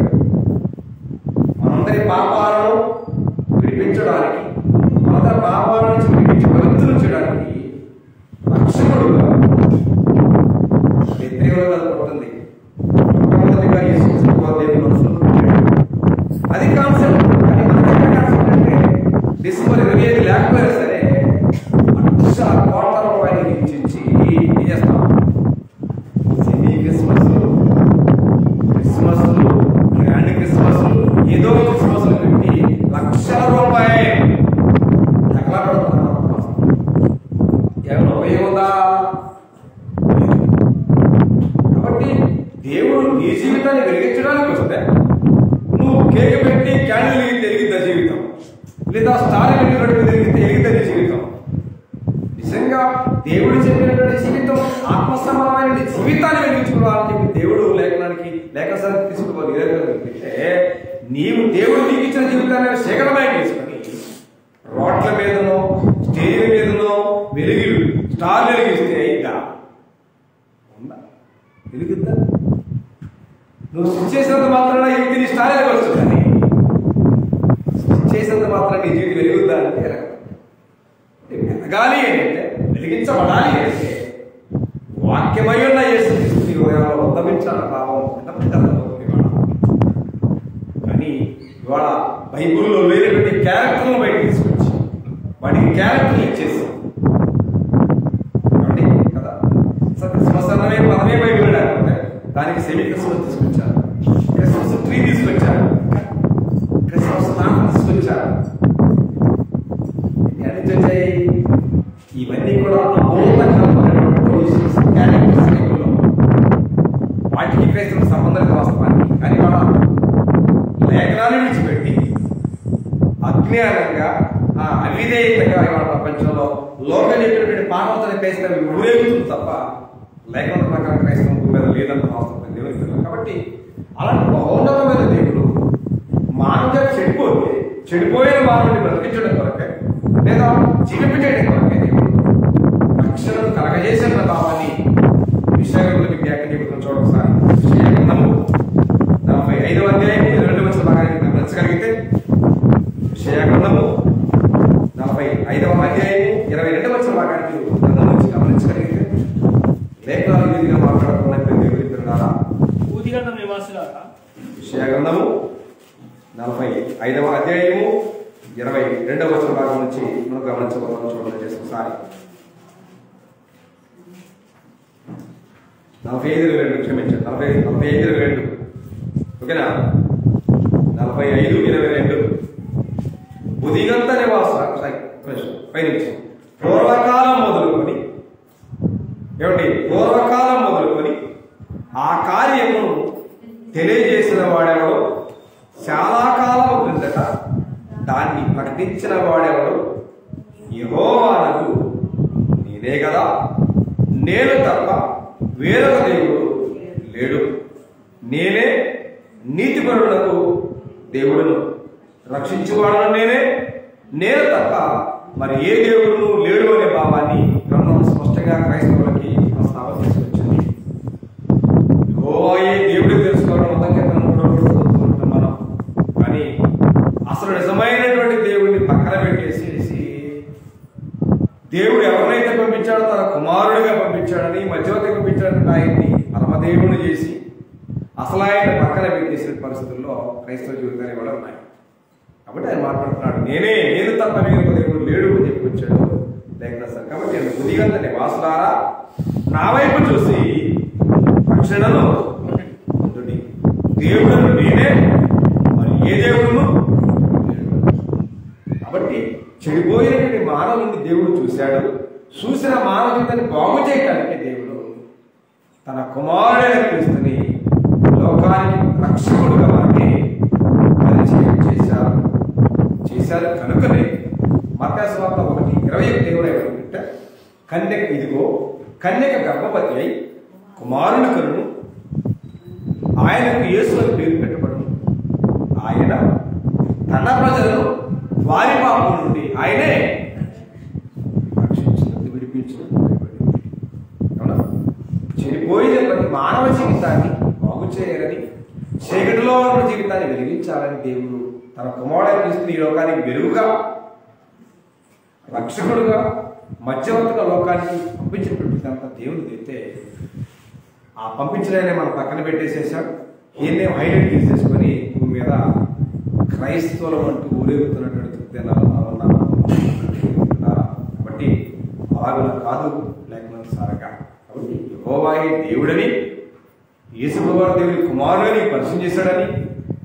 మనందరి పాపాలను విడిపించడానికి, మనందరి పాపాల నుంచి విడిపించి పవిత్రం చేయడానికి రక్షకుడుగా వ్యతిరేకంగా పుట్టింది. మొట్టమొదటిగా యేసుక్రీస్తు దేవుని మనసులో పుట్టాడు. అది కాన్సెప్ట్. కానీ మన కాన్సెప్ట్ అంటే డిసెంబర్ 25 లేకపోయినా సరే ₹1,00,00,000 వెచ్చించి ఏం చేస్తాం? క్రిస్మస్లు గ్రాండ్ క్రిస్మస్లు ఏదో క్రిస్మస్లు పెట్టి ₹1,00,000 ఏమైనా ఉపయోగందా? కాబట్టి దేవుడు నీ జీవితాన్ని వెలిగించడానికి వస్తే నువ్వు కేక్ పెట్టి క్యాండిల్ వెలిగితే ఎలిగిద్దా జీవితం? లేదా స్టార్ వెలిగితే ఎలిగిద్దా నీ జీవితం? నిజంగా దేవుడు చెప్పినటువంటి జీవితం ఆత్మసమానమైన జీవితాన్ని వెలిగించుకోవాలని చెప్పి దేవుడు లేఖనాన్ని తీసుకోవాలంటే నీవు దేవుడు నీకు ఇచ్చిన జీవితాన్ని శేఖరమై తీసుకొని రోడ్ల మీదనో స్టేజ్ మీదనో స్టార్ వెలిగిస్తే అయిందా? ఉందా? వెలిగిద్దా? నువ్వు స్విచ్ చేసినంత మాత్రాన ఈ వ్యక్తిని స్టార్ వెలగవచ్చు, కానీ స్విచ్ చేసినంత మాత్రం నీ జీవితం వెలుగుద్దా అంటే వెలగాలి అంటే, వెలిగించబడాలి అంటే వాక్యమై ఉన్న యేసుక్రీస్తు ఉద్దమించాలన్న భావం కానీ ఇవాళ బైబుల్లో వేరేటువంటి క్యారెక్టర్లను బయట తీసుకొచ్చి వాటికి క్యారెక్టర్లు ఇచ్చేసి కదా క్రిస్మస్ అన్నమే పదమే బైబిల్ లేకపోతే దానికి సెమీ క్రిస్మస్ తీసుకొచ్చారు, క్రిస్మస్ ట్రీ తీసుకొచ్చారు, క్రిస్మస్ నామం తీసుకొచ్చారు. ఇవన్నీ కూడా వాటికి క్రైస్తవ సంబంధానికి వాస్తవానికి. కానీ మన లేఖనాన్ని విడిచిపెట్టి అజ్ఞానంగా అవిధేయంగా ఇవాళ ప్రపంచంలో లోకం చెప్పినటువంటి పాఠాలతో క్రైస్తవం ఊరేగుతుంది తప్ప లేఖన ప్రకారం క్రైస్తవం మీద లేదన్న వాస్తవం దేవునికి తెలియదు. కాబట్టి అలాంటి మహోన్నతమైన దేవుడు మానవుగా చెడిపోయిన మానవుడిని బ్రతికించడం కొరకే లేదా జీవించడం కొరకే దేవుడు రక్షణను కలగజేసిన భావాన్ని విషయాలను వ్యాఖ్య చెబుతున్న చూడొకసారి. విషయగ్రంథము 45వ అధ్యాయం 22వ భాగాన్ని గమనించగలిగితే, విషయగ్రంథము 45వ అధ్యాయం 22వ భాగానికి గ్రంథం నుంచి గమనించగలిగితే లేఖనాలు విధిగా మాట్లాడుతున్నటువంటి దేవుడి పిల్లలారా, విషయగ్రంథము 45వ అధ్యాయము 22వ భాగం నుంచి మనం గమనించబోతున్నాం. చూడండి ఒకసారి. 45:22 క్షమించండి, 45:22 ఓకేనా? 45:22 బుధిగంత నివాస పైనుంచి పూర్వకాలం మొదలుకొని ఆ కార్యమును తెలియజేసిన వాడెవడు, చాలా కాలం క్రిందట దాన్ని ప్రకటించిన వాడెవడు, యెహోవానగు నేనే కదా, నేను తప్ప వేరొక దేవుడు లేడు, నేనే నీతిపరులకు దేవుడును, రక్షించువాడను నేను తప్ప మరి ఏ దేవుడును లేడు అనే భావాన్ని గ్రంథం స్పష్టంగా క్రైస్తవులకి ప్రస్తావన తీసుకొచ్చింది. యెహోవాయే దేవుడిని తెలుసుకోవడం మొత్తం మనం, కానీ అసలు నిజమైనటువంటి దేవుడిని పక్కన పెట్టేసి దేవుడు ఎవరినైతే పంపించాడో తన కుమారుడిగా పంపించాడని, మధ్యవర్తి పంపించాడని ఆయన్ని పరమదేవుని చేసి అసలు ఆయన పక్కన పెట్టేసిన పరిస్థితుల్లో క్రైస్తవ జీవితాలు కూడా ఉన్నాయి. కాబట్టి ఆయన మాట్లాడుతున్నాడు, నేను తప్ప వేరొక దేవుడు లేడు అని చెప్పి వచ్చాడు లేఖన సార్. కాబట్టి నేను బుధిగంత నివాసులారా నా వైపు చూసి రక్షణను పొందుడి, దేవుడును నేనే మరి ఏ దేవుడును లేడు. కాబట్టి చెడిపోయినటువంటి మానవుని దేవుడు చూశాడు, చూసిన మానవ జీవితాన్ని బాగు చేయడానికి దేవుడు తన కుమారుడైన క్రీస్తుని లోకానికి రక్షకుడుగా మనకి పరిచయం చేశారు కనుకనే మత్తయి సువార్త 1:21 దేవుడు ఏమంటే కన్యక ఇదిగో కన్యక గర్భవతి అయి కుమారుని కనును ఆయనకు యేసు అని పేరు పెట్టబడును. ఆయన తన ప్రజలను వారి పాపం నుండి ఆయనే రక్షించినది విడిపించినది. చెడిపోయిన ప్రతి మానవ జీవితాన్ని బాగు చేయాలని, చీకటిలో ఉన్న జీవితాన్ని వెలిగించాలని దేవుడు తన కుమారుడైన క్రీస్తుని ఈ లోకానికి వెలుగుగా, రక్షకుడుగా, మధ్యవర్తిగా లోకానికి పంపించినటువంటి దేవుడిది అయితే ఆ పంపించడాన్ని మనం పక్కన పెట్టేసేసాం. ఈయన్నే హైలైట్ తీసేసుకొని భూమి మీద క్రైస్తవులు అంటూ ఊరేగుతున్నటువంటి కాబట్టి అలాగ కాదు, లేకపోతే సారగా. కాబట్టి యెహోవాయే దేవుడని, యేసుప్రభువు దేవుడి కుమారుడని పరిచయం చేశాడని,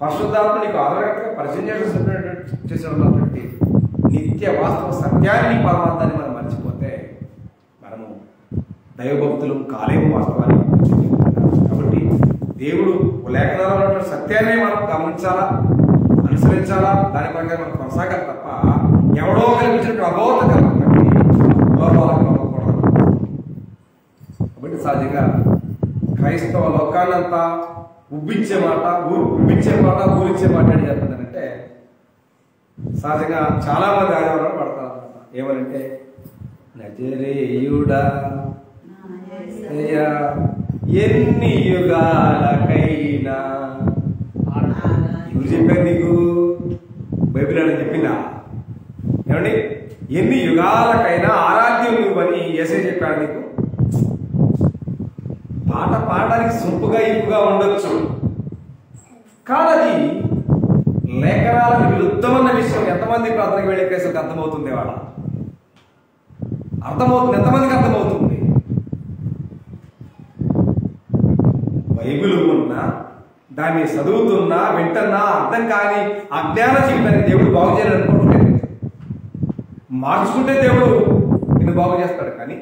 పరిశుద్ధాత్మ నీకు ఆధారంగా పరిచయం చేసినటువంటి నిత్య వాస్తవ సత్యాన్ని, పరమార్థాన్ని మనం మర్చిపోతే మనము దైవభక్తులు కాలేము వాస్తవాన్ని. కాబట్టి దేవుడు లేఖనాల్లో ఉన్నటువంటి సత్యాన్ని మనం గమనించాలా, అనుసరించాలా, దాని ప్రకారం మనం కొనసాగాలి తప్ప ఎవడో కల్పించినట్టు అబోధ కల్పి లోపాలకు నమ్మకూడదు. కాబట్టి సహజంగా క్రైస్తవ లోకాలంతా ఉబ్బించే మాట ఊరిచ్చే మాట అని చెప్తుందంటే సహజంగా చాలా మంది ఆదివారం పడతారు అన్నమాట. ఏమనంటే నజరేయుడా ఎన్ని యుగాలకైనా, ఎవరు చెప్పారు నీకు? బైబిల్ అని చెప్పిందా? ఏమండి, ఎన్ని యుగాలకైనా ఆరాధ్యం నువ్వని యేసే చెప్పాడు నీకు. పాట పాడడానికి సొంపుగా ఇంపుగా ఉండొచ్చు, కానీ లేఖనాలకు విరుద్ధమన్న విషయం ఎంతమంది ప్రార్థనకు వెళ్ళే కేసులకు అర్థమవుతుంది? వాళ్ళ అర్థమవుతుంది, ఎంతమందికి అర్థమవుతుంది? బైబిల్ ఉన్నా, దాన్ని చదువుతున్నా, వింటున్నా అర్థం కాని అజ్ఞాన జీవితాన్ని దేవుడు బాగు చేయాలనుకుంటున్నాడు. మార్చుకుంటే దేవుడు నిన్ను బాగు చేస్తాడు, కానీ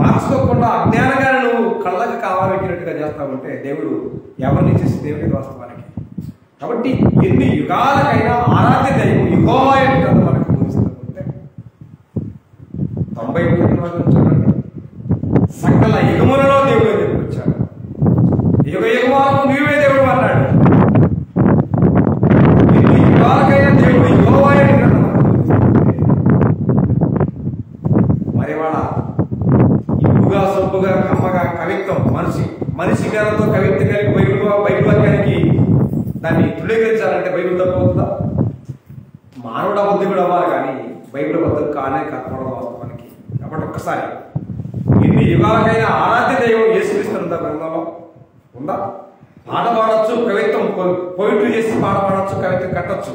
మార్చుకోకుండా అజ్ఞానంగా నువ్వు కళ్ళకు కావాలెట్టినట్టుగా చేస్తావంటే దేవుడు ఎవరిని చేసి దేవుడికి వాస్తవానికి. కాబట్టి ఎన్ని యుగాలకైనా ఆరాధ్య దైవం యెహోవా అని మనకు బోధిస్తుంటే 90 చూడండి, సకల యుగములలో దేవుడు చెప్పుకొచ్చాడు. యుగ యుగములకు నీవే దేవుడు అన్నాడు. ఎన్ని యుగాలకైనా దేవుడు యెహోవా అని మరి వాళ్ళ ఇప్పుగా సొప్పుగా కమ్మగా కవిత్వం, మనిషి గారితో కవిత్వం కలిగి బైబిల్ వాక్యానికి దాన్ని తృణీకరించాలంటే బైబిల్ తప్పవుతుందా? మానవుడు బుద్ధి కూడా అవ్వాలి, కానీ బైబిల్ బద్దలు కానే కాకపోవడం వాస్తవానికి. కాబట్టి ఒక్కసారి ఎన్ని యుగాలకైనా ఆరాధ్య దైవం యేసుక్రీస్తు గ్రంథంలో ఉందా? పాట పాడచ్చు, కవిత్వం పోయిటరీ చేసి పాట పాడచ్చు, కవిత్వం కట్టచ్చు,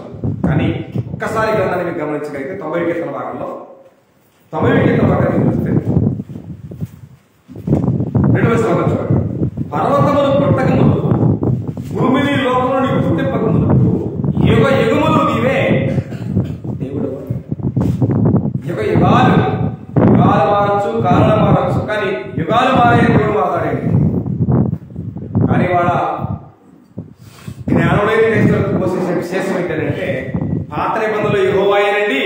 కానీ ఒక్కసారి గ్రంథాన్ని మీరు గమనించగలిగితే 90 కీర్తన భాగంలో 90 కీర్తన భాగాన్ని చూస్తే 2వ శ్లోకం చూడండి. పర్వతములు పుట్టక ముందు, భూమిని లోకంలో నీకు పుట్టింపక ముందు యుగ యుగములు నీవే దేవుడు. యుగ యుగాలు మారచ్చు, కారణం మారచ్చు, కానీ యుగాలు మారే దేవుడు మాట్లాడేది. కానీ వాళ్ళ జ్ఞానుడైన క్రైస్తవులకు పోసేసే విశేషం ఏంటంటే పాత నిబంధనలు యెహోవాయేనండి,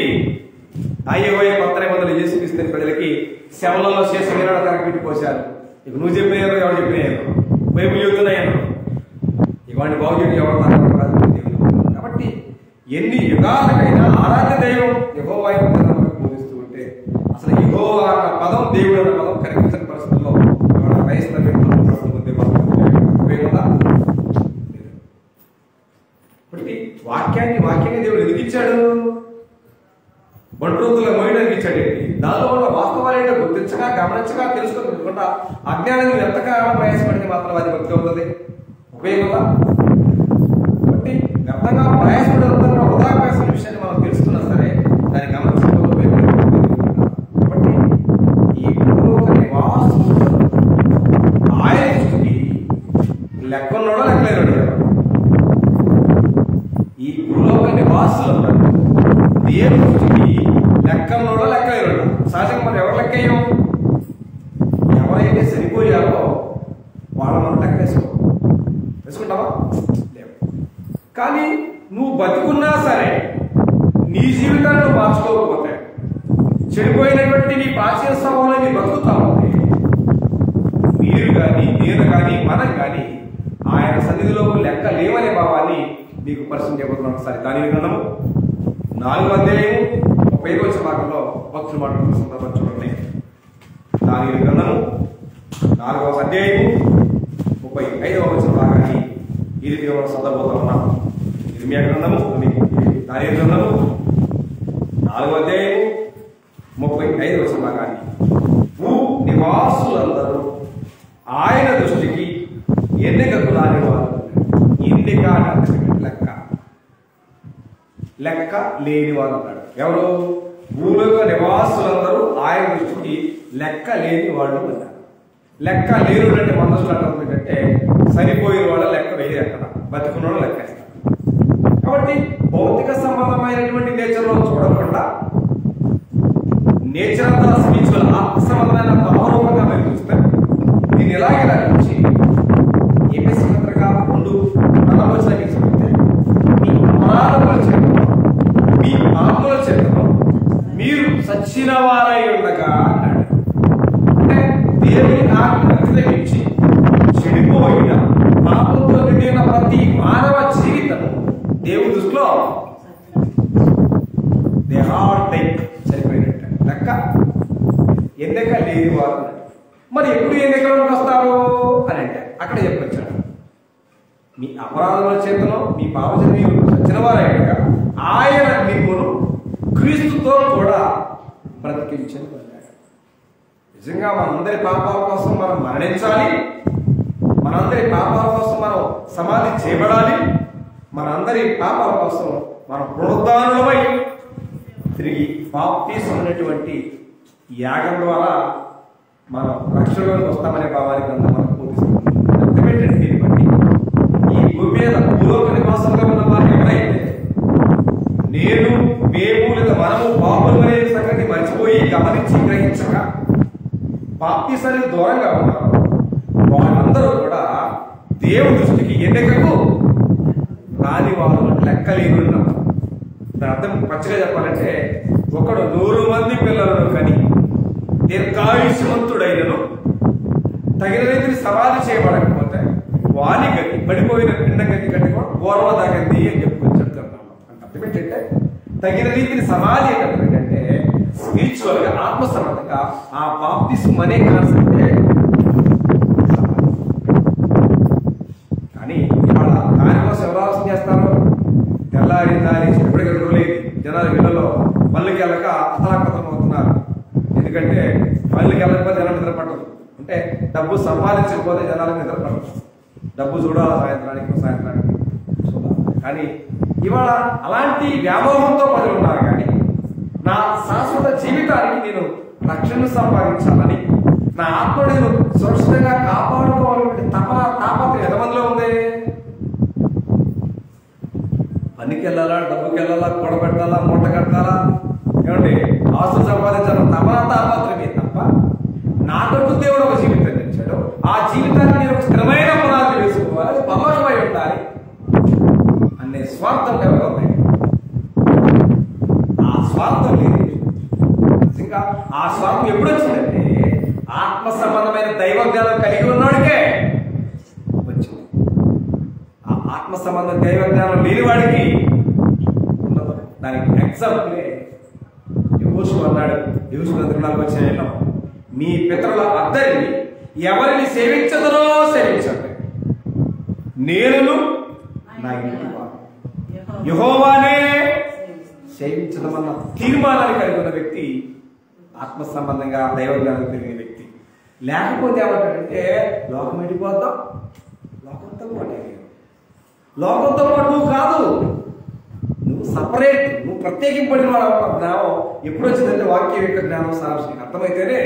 ఆ యెహోవా కొత్త నిబంధనలు యేసుక్రీస్తు ప్రజలకి శవలలో శేషం వినడానికి పెట్టి పోశారు. ఇక నువ్వు చెప్పినారు, ఎవరు చెప్పినారు? బైబిల్ చెబుతున్నాయను ఇవాడిని బాగు చేయడం ఎవరు కాదు. కాబట్టి ఎన్ని యుగాలకైనా ఆరాధ్య దైవం యెహోవా బోధిస్తూ ఉంటే అసలు యెహోవా అన్న పదం, దేవుడు అన్న పదం కనిపించని పరిస్థితుల్లో క్రైస్తవ ఉపయోగంగా. కాబట్టి వాక్యాన్ని దేవుడు ఎదిగించాడు, బంట్రోతుల మోయడానికి ఇచ్చాడేంటి? దానిలో ఉన్న వాస్తవాలు ఏంటో గుర్తించగా, గమనించగా, తెలుసుకోకుండా అజ్ఞానం ఎంతకాలం ప్రయాసపడితే మాత్రం అది భక్తి అవుతుంది, ఉపయోగంగా. కాబట్టి వ్యర్థంగా ప్రయాసపడే వృధాభ్యాసం విషయాన్ని మనం తెలుసుకున్నా సరే దాన్ని గమనించకపోతే ఉపయోగం. కాబట్టి ఈ భూలోక నివాసులు ఆయన దృష్టికి లెక్కన్నాడో లెక్కలేనాడు. ఈ భూలోక నివాసులు దేవుడి దృష్టికి లెక్కన్నాడో లెక్క లెక్కలు సహజంగా మనం ఎవరు లెక్కయ్యాం? ఎవరైతే చనిపోయారో వాళ్ళ మనం వేసుకుంటావా? లేవు. కానీ నువ్వు బతికున్నా సరే నీ జీవితాన్ని నువ్వు మార్చుకోకపోతే, చెడిపోయినటువంటి నీ ప్రాచీన స్వభావంలో నీ బతుకుతా ఉంటే, మీరు కానీ నేను కానీ మనం కానీ ఆయన సన్నిధిలో లెక్క లేవనే భావాన్ని మీకు పరిచయం చేయబోతున్నాం. ఒకసారి దానియేలు గ్రంథము 4వ అధ్యాయము 35వ వచనంలో భక్తులు మాట్లాడుతున్న సందర్భం చూడండి. దానియేలు గ్రంథము 4వ అధ్యాయము 35వ వచనం భాగాన్ని ఈ రీతిగా మనం చదవబోతా ఉన్నాం. ఇర్మియా గ్రంథము దానియేలు గ్రంథము 4వ అధ్యాయము 35వ వచనం భాగాన్ని, భూ నివాసులందరూ ఆయన దృష్టికి ఎన్నికకు రాని వారు. ఎన్నిక లెక్క లేని వారు అన్నాడు. ఎవరు? భూలోక నివాసులందరూ ఆయన దృష్టికి లెక్క లేని వాళ్ళు అన్నారు. లెక్క లేరు అంటే మనసులు అర్థం ఏంటంటే సరిపోయిన వాళ్ళ లెక్క వేయరు, అక్కడ బతుకున్న వాళ్ళు లెక్క వేస్తారు. కాబట్టి భౌతిక సంబంధమైనటువంటి నేచర్లో చూడకుండా నేచర్ అంతా స్పిరిచువల్ ఆత్మ సంబంధమైన భావరూపంగా మీరు చూస్తే దీన్ని ఎలాగే నుంచి ఏపీసీ పత్రిక 2:4 మీకు చెప్తే, మీ అపరాధముల చేతను మీ పాపముల చేతను మీరు సచ్చిన వారై ఉండగా అన్నాడు. అంటే దేవుని ఆజ్ఞ వ్యతిరేకించి చెడిపోయిన పాపంతో నిండిన ప్రతి మానవ జీవితం దేవుని దృష్టిలో చనిపోయినట్టు లెక్క. ఎన్నిక లేని వారు. మరి ఎప్పుడు ఎన్నికలకు వస్తారు అని అంటే అక్కడ చెప్పొచ్చాడు, మీ అపరాధముల చేతను మీ పాపం మీరు సచ్చిన వారైనగా ఆయన మిమ్మల్ని క్రీస్తుతో కూడా బ్రతికించని అన్నాడు. నిజంగా మనందరి పాపాల కోసం మనం మరణించాలి, మనందరి పాపాల కోసం మనం సమాధి చేయబడాలి, మనందరి పాపాల కోసం మనం పునరుద్ధానులమై తిరిగి బాప్తిసం అనేటువంటి యాగం ద్వారా మనం రక్షణలోకి వస్తామనే భావానికి అంతా మనం పూర్తి దీన్ని బట్టి ఈ భూమి మీద భూలోక నివాసంగా ఉన్న వారు ఎవరైతే నేను మేము లేదా మనము పాపం అనే సంగతి మర్చిపోయి గమనించి గ్రహించక బాప్తిసానికి దూరంగా ఉన్నారు, వాళ్ళందరూ కూడా దేవుని దృష్టికి ఎన్నికకు రాని వాళ్ళు లెక్కలేని. దాని అర్థం పచ్చిగా చెప్పాలంటే, ఒకడు 100 మంది పిల్లలను కని దీర్ఘాయుష్మంతుడైనను తగిన రీతిని సమాధి చేయబడకపోతే వాని గతి పడిపోయిన పిండ గతి కంటే కూడా పూర్వదగంది అని చెప్పుకొచ్చాడు. అంటే అర్థం ఏంటంటే తగిన రీతిని సమాధి ఏంటంటే స్పిరిచువల్ గా ఆత్మ సంబంధంగా ఆ బాప్తిస్మం అనే కాన్సెప్టే. కానీ ఇవాళ దానికోసం ఎవరు ఆలోచన చేస్తారు? తెల్లారిందాలి ఎప్పటికీ లేదు, జనాలు ఇళ్లలో పళ్ళకి వెళ్ళక అతలాకతం అవుతున్నారు. ఎందుకంటే పళ్ళకి వెళ్ళకపోతే జనాలు నిద్ర పట్టదు. అంటే డబ్బు సంపాదించకపోతే జనాలకు నిద్ర పట్టదు. డబ్బు చూడాలి సాయంత్రానికి చూడాలి. కానీ ఇవాళ అలాంటి వ్యామోహంతో ప్రజలు ఉన్నారు. కానీ నా శాశ్వత జీవితానికి నేను రక్షణ సంపాదించాలని, నా ఆత్మ నేను సురక్షితంగా కాపాడుకోవాలంటే తాపత్రయం ఎంతమందిలో ఉంది? పనికి వెళ్ళాలా, డబ్బుకి వెళ్ళాలా, కూడబెట్టాలా, మూట కట్టాలా, ఏమంటే ఆస్తులు సంపాదించాలా, తాపత్రమే తప్ప నాకంటూ దేవుడు ఒక జీవితం తెచ్చాడు. ఆ జీవితాన్ని నేను స్థిరమైన పునాది వేసుకోవాలి, పరోక్షమై ఉండాలి అనే స్వార్థం ఎవరు ఉన్నాయి? ఆ స్వార్థం లేదు. ఇంకా ఆ స్వార్థం ఎప్పుడు వచ్చిందంటే ఆత్మ సంబంధమైన దైవ జ్ఞానం కలిగి ఉన్నాడికే వచ్చింది. ఆ ఆత్మ సంబంధ దైవ జ్ఞానం లేని వాడికి ఉండదు. దానికి ఎగ్జాంపులే యెహోషువ అన్నాడు. యెహోషువ 4:4 మీ పితరుల అద్దరిని ఎవరిని సేవించదనో సేవించండి, నేను నా ఇంటి వారు యెహోవానే సేవించదమన్న తీర్మానాన్ని కలిగి ఉన్న వ్యక్తి ఆత్మ సంబంధంగా దైవ జ్ఞానం కలిగిన వ్యక్తి. లేకపోతే ఏమంటాడంటే లోకం వెళ్ళిపోతాం, లోకంతో పాటు లోకంతో పాటు నువ్వు కాదు, నువ్వు సపరేట్, నువ్వు ప్రత్యేకింపడిన వాడు. జ్ఞానం ఎప్పుడు వచ్చిందంటే వాక్యం యొక్క జ్ఞానం సారాంశం అర్థమైతేనే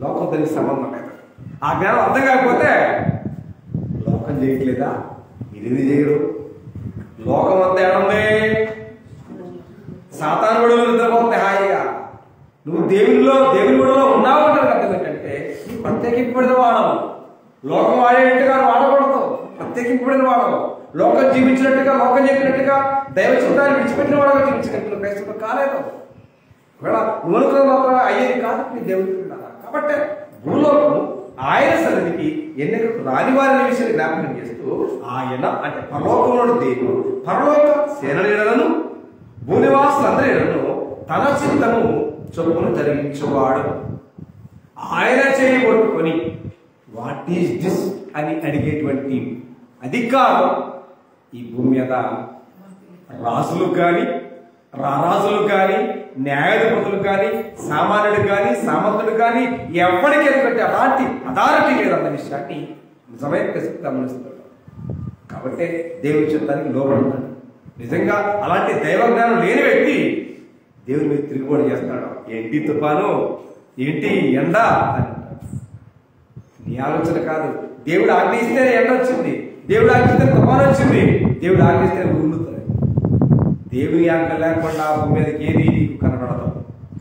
లోకం దానికి సంబంధం లేదు. ఆ జ్ఞానం అర్థం కాకపోతే లోకం చేయట్లేదా, ఇది చేయరు. లోకం అంతా ఏడుంది, సాతాను గొడవలు నిద్రపోతుంది హాయిగా. నువ్వు దేవుని గుడిలో ఉన్నావు అంటారు. అర్థం ఏంటంటే నువ్వు ప్రత్యేకింపబడిన వాడవు. లోకం వాడేట్టుగా వాడకూడదు. ప్రత్యేకింపబడిన వాడవు. లోకం జీవించినట్టుగా, లోకం చెప్పినట్టుగా దైవ చిత్తాన్ని విడిచిపెట్టిన వాడుగా జీవించినట్టు క్రైస్తవులు కాలేదు. ఒకవేళ నువ్వు మాత్రం అయ్యేది కాదు నీ దేవుడికి. కాబట్టి భూలోకం ఆయన సన్నిధికి ఎన్నికకు రాని వారిని విషయాన్ని జ్ఞాపకం చేస్తూ ఆయన అంటే పరలోకంలో దేవుడు పరలోక సేనలను భూనివాసులందరిను తన చిత్తము చొప్పును జరిగించేవాడు. ఆయన చేయబట్టుకొని వాట్ ఈస్ దిస్ అని అడిగేటువంటి అధికారం ఈ భూమి మీద రాజులు కానీ, రారాజులు కానీ, న్యాయాధిపతులు కానీ, సామాన్యుడు కానీ, సామంతుడు కానీ ఎవరికి ఎందుకంటే అలాంటి అథారిటీ లేదన్న విషయాన్ని నిజమైన గమనిస్తాడు. కాబట్టి దేవుని చిత్తానికి లోబడుతాడు. నిజంగా అలాంటి దైవ జ్ఞానం లేని వ్యక్తి దేవుని మీద తిరుగుబాటు చేస్తాడు. ఏంటి తుఫాను, ఏంటి ఎండ అని. నీ ఆలోచన కాదు. దేవుడు ఆజ్ఞయిస్తే ఎండ వచ్చింది, దేవుడు ఆజ్ఞిస్తే తుఫాను వచ్చింది, దేవుడు ఆజ్ఞిస్తే ఉండుతుంది. దేవుని ఆజ్ఞ లేకుండా భూమి మీదకి ఏది నీకు కనబడదు.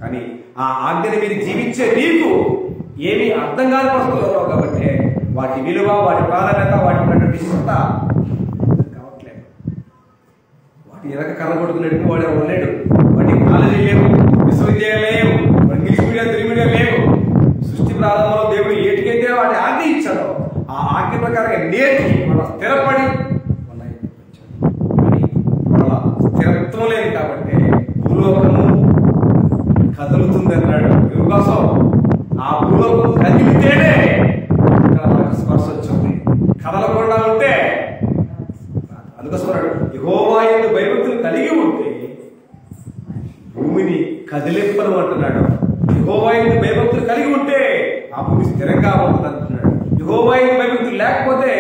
కానీ ఆ ఆజ్ఞని మీరు జీవించే నీకు ఏమి అర్థం కాని పరిస్థితుల్లో కాబట్టి వాటి విలువ, వాటి ప్రాధాన్యత, వాటి విశిష్టత కావట్లేదు. వాటి వెనక కనబడుతున్నట్టు వాడు ఉండలేడు. వాటి కాలేజీ లేవు, విశ్వవిద్యాలయం లేవు, వాటి ఇంగ్లీష్ మీడియం, తెలుగు మీడియం లేవు. సృష్టి ప్రారంభంలో దేవుడు ఏటికైతే వాటి ఆజ్ఞ ఇచ్చాడో ఆ ఆజ్ఞ ప్రకారంగా నేటికి మన స్థిరపడి స్థిరత్వం లేదు. కాబట్టి భూలోకము కదులుతుంది అన్నాడు. ఎందుకోసం ఆ భూలోకం కదిలితేనే ఇక్కడ మనకు స్పర్శ వచ్చింది. కదలకుండా ఉంటే అందుకోసం యెహోవా యందు భయభక్తులు కలిగి ఉంటే భూమిని కదిలింపను అంటున్నాడు. యెహోవా యందు భయభక్తులు కలిగి ఉంటే ఆ భూమి స్థిరంగా ఉంటుంది అంటున్నాడు. యెహోవా యందు భయభక్తులు లేకపోతే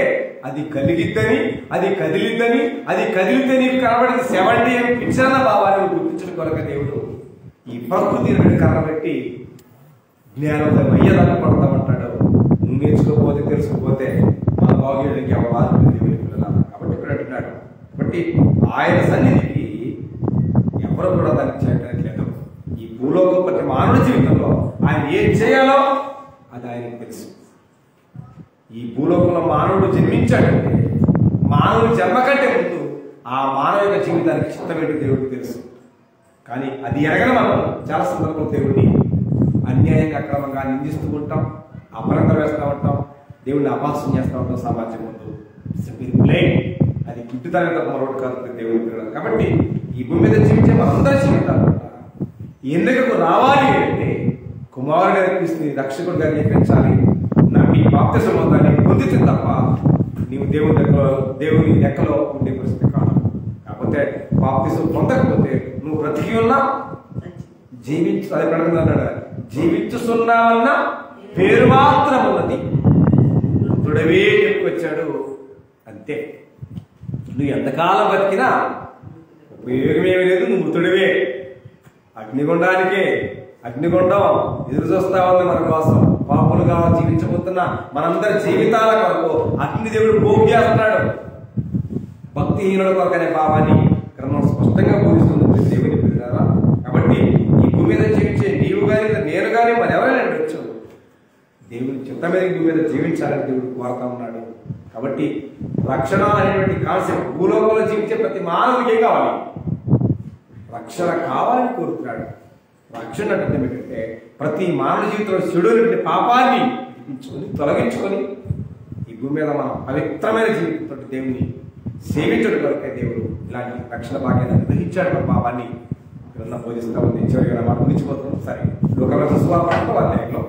అది కలిగిద్దని, అది కదిలిద్దని, అది కదిలితే నీకు కనబడింది 70 పిచ్చన భావాన్ని గుర్తించడం కొరకు దేవుడు ఈ ప్రకృతిని కనబెట్టి జ్ఞానోదయం అయ్యేదాకా పడతామంటాడు. నువ్వు నేర్చుకోకపోతే, తెలుసుకోకపోతే మా బాగోడానికి అవవాదం పిల్లలు. కాబట్టి ఇక్కడ అంటున్నాడు. కాబట్టి ఆయన సన్నిధికి ఎవరు కూడా దానికి చేయడానికి లేదు. ఈ భూలోకం ప్రతి మానవ జీవితంలో ఆయన ఏం చేయాలో అది ఆయనకు తెలుసు. ఈ భూలోకంలో మానవుడు జన్మించాడంటే మానవుని జన్మ కంటే ముందు ఆ మానవ యొక్క జీవితానికి చిత్తమేంటి దేవుడికి తెలుసు. కానీ అది ఎరగని మనం చాలా సందర్భంలో దేవుడిని అన్యాయంగా, అక్రమంగా నిందిస్తూ ఉంటాం, అపరంగా వేస్తూ ఉంటాం, దేవుడిని అపహాస్యం చేస్తూ ఉంటాం సమాజం ముందు. అది గుడ్డితనం తప్ప మరొకటి కాదు దేవుడికి తెలియదు. కాబట్టి ఈ భూమి మీద జీవించే మనందరి జీవితాలు ఎందుకు రావాలి అంటే కుమారుడు అనిపిస్తుంది, రక్షకుడిగా జీవించాలి, నమ్మి బాప్తిసం పొందాలని పొందితే తప్ప నీవు దేవుని లెక్కలో ఉండే పరిస్థితి కాదు. కాకపోతే బాప్తిసం పొందకపోతే నువ్వు బ్రతికి ఉన్నా అదే ప్రకటన జీవించుతున్నావన్న పేరు మాత్రం ఉన్నది. మృతుడవే చెప్పుకొచ్చాడు అంతే. నువ్వు ఎంతకాలం బతికినా ఉపయోగమేమీ లేదు. నువ్వు మృతుడివే. అగ్నిగుండం ఎదురు చూస్తా ఉంది మన కోసం. పాపులుగా జీవించబోతున్న మనందరి జీవితాల కొరకు అగ్ని దేవుడు భోగి చేస్తున్నాడు. భక్తిహీనుల కొరకు అనే భావాన్ని క్రమం స్పష్టంగా బోధిస్తుంది దేవుని పిల్లరా. కాబట్టి ఈ భూమి మీద జీవించే నీవు కానీ, నేను కానీ, మన ఎవరైనా ఉండొచ్చు, దేవుని చిత్త మీద భూమి మీద జీవించాలని దేవుడు కోరుతా ఉన్నాడు. కాబట్టి రక్షణ అనేటువంటి కాన్సెప్ట్ భూలోకంలో జీవించే ప్రతి మానవుడికి ఏం కావాలి? రక్షణ కావాలని కోరుతున్నాడు. రక్షణ అంటే ఏమిటంటే ప్రతి మానవ జీవితంలో చెడు పాపాన్ని తొలగించుకొని ఈ భూమి మీద మనం పవిత్రమైన జీవితంతో దేవుని సేవించడం కొరకే దేవుడు ఇలాంటి రక్షణ భాగ్యాన్ని గ్రహించాడు. మన పాపాన్ని ఇక్కడ బోధిస్తూ ఉంది. చివరిగా మనం ముగిసిపోతున్నాం. సరే, లోకవర్ష సువార్త 1వ అధ్యాయంలో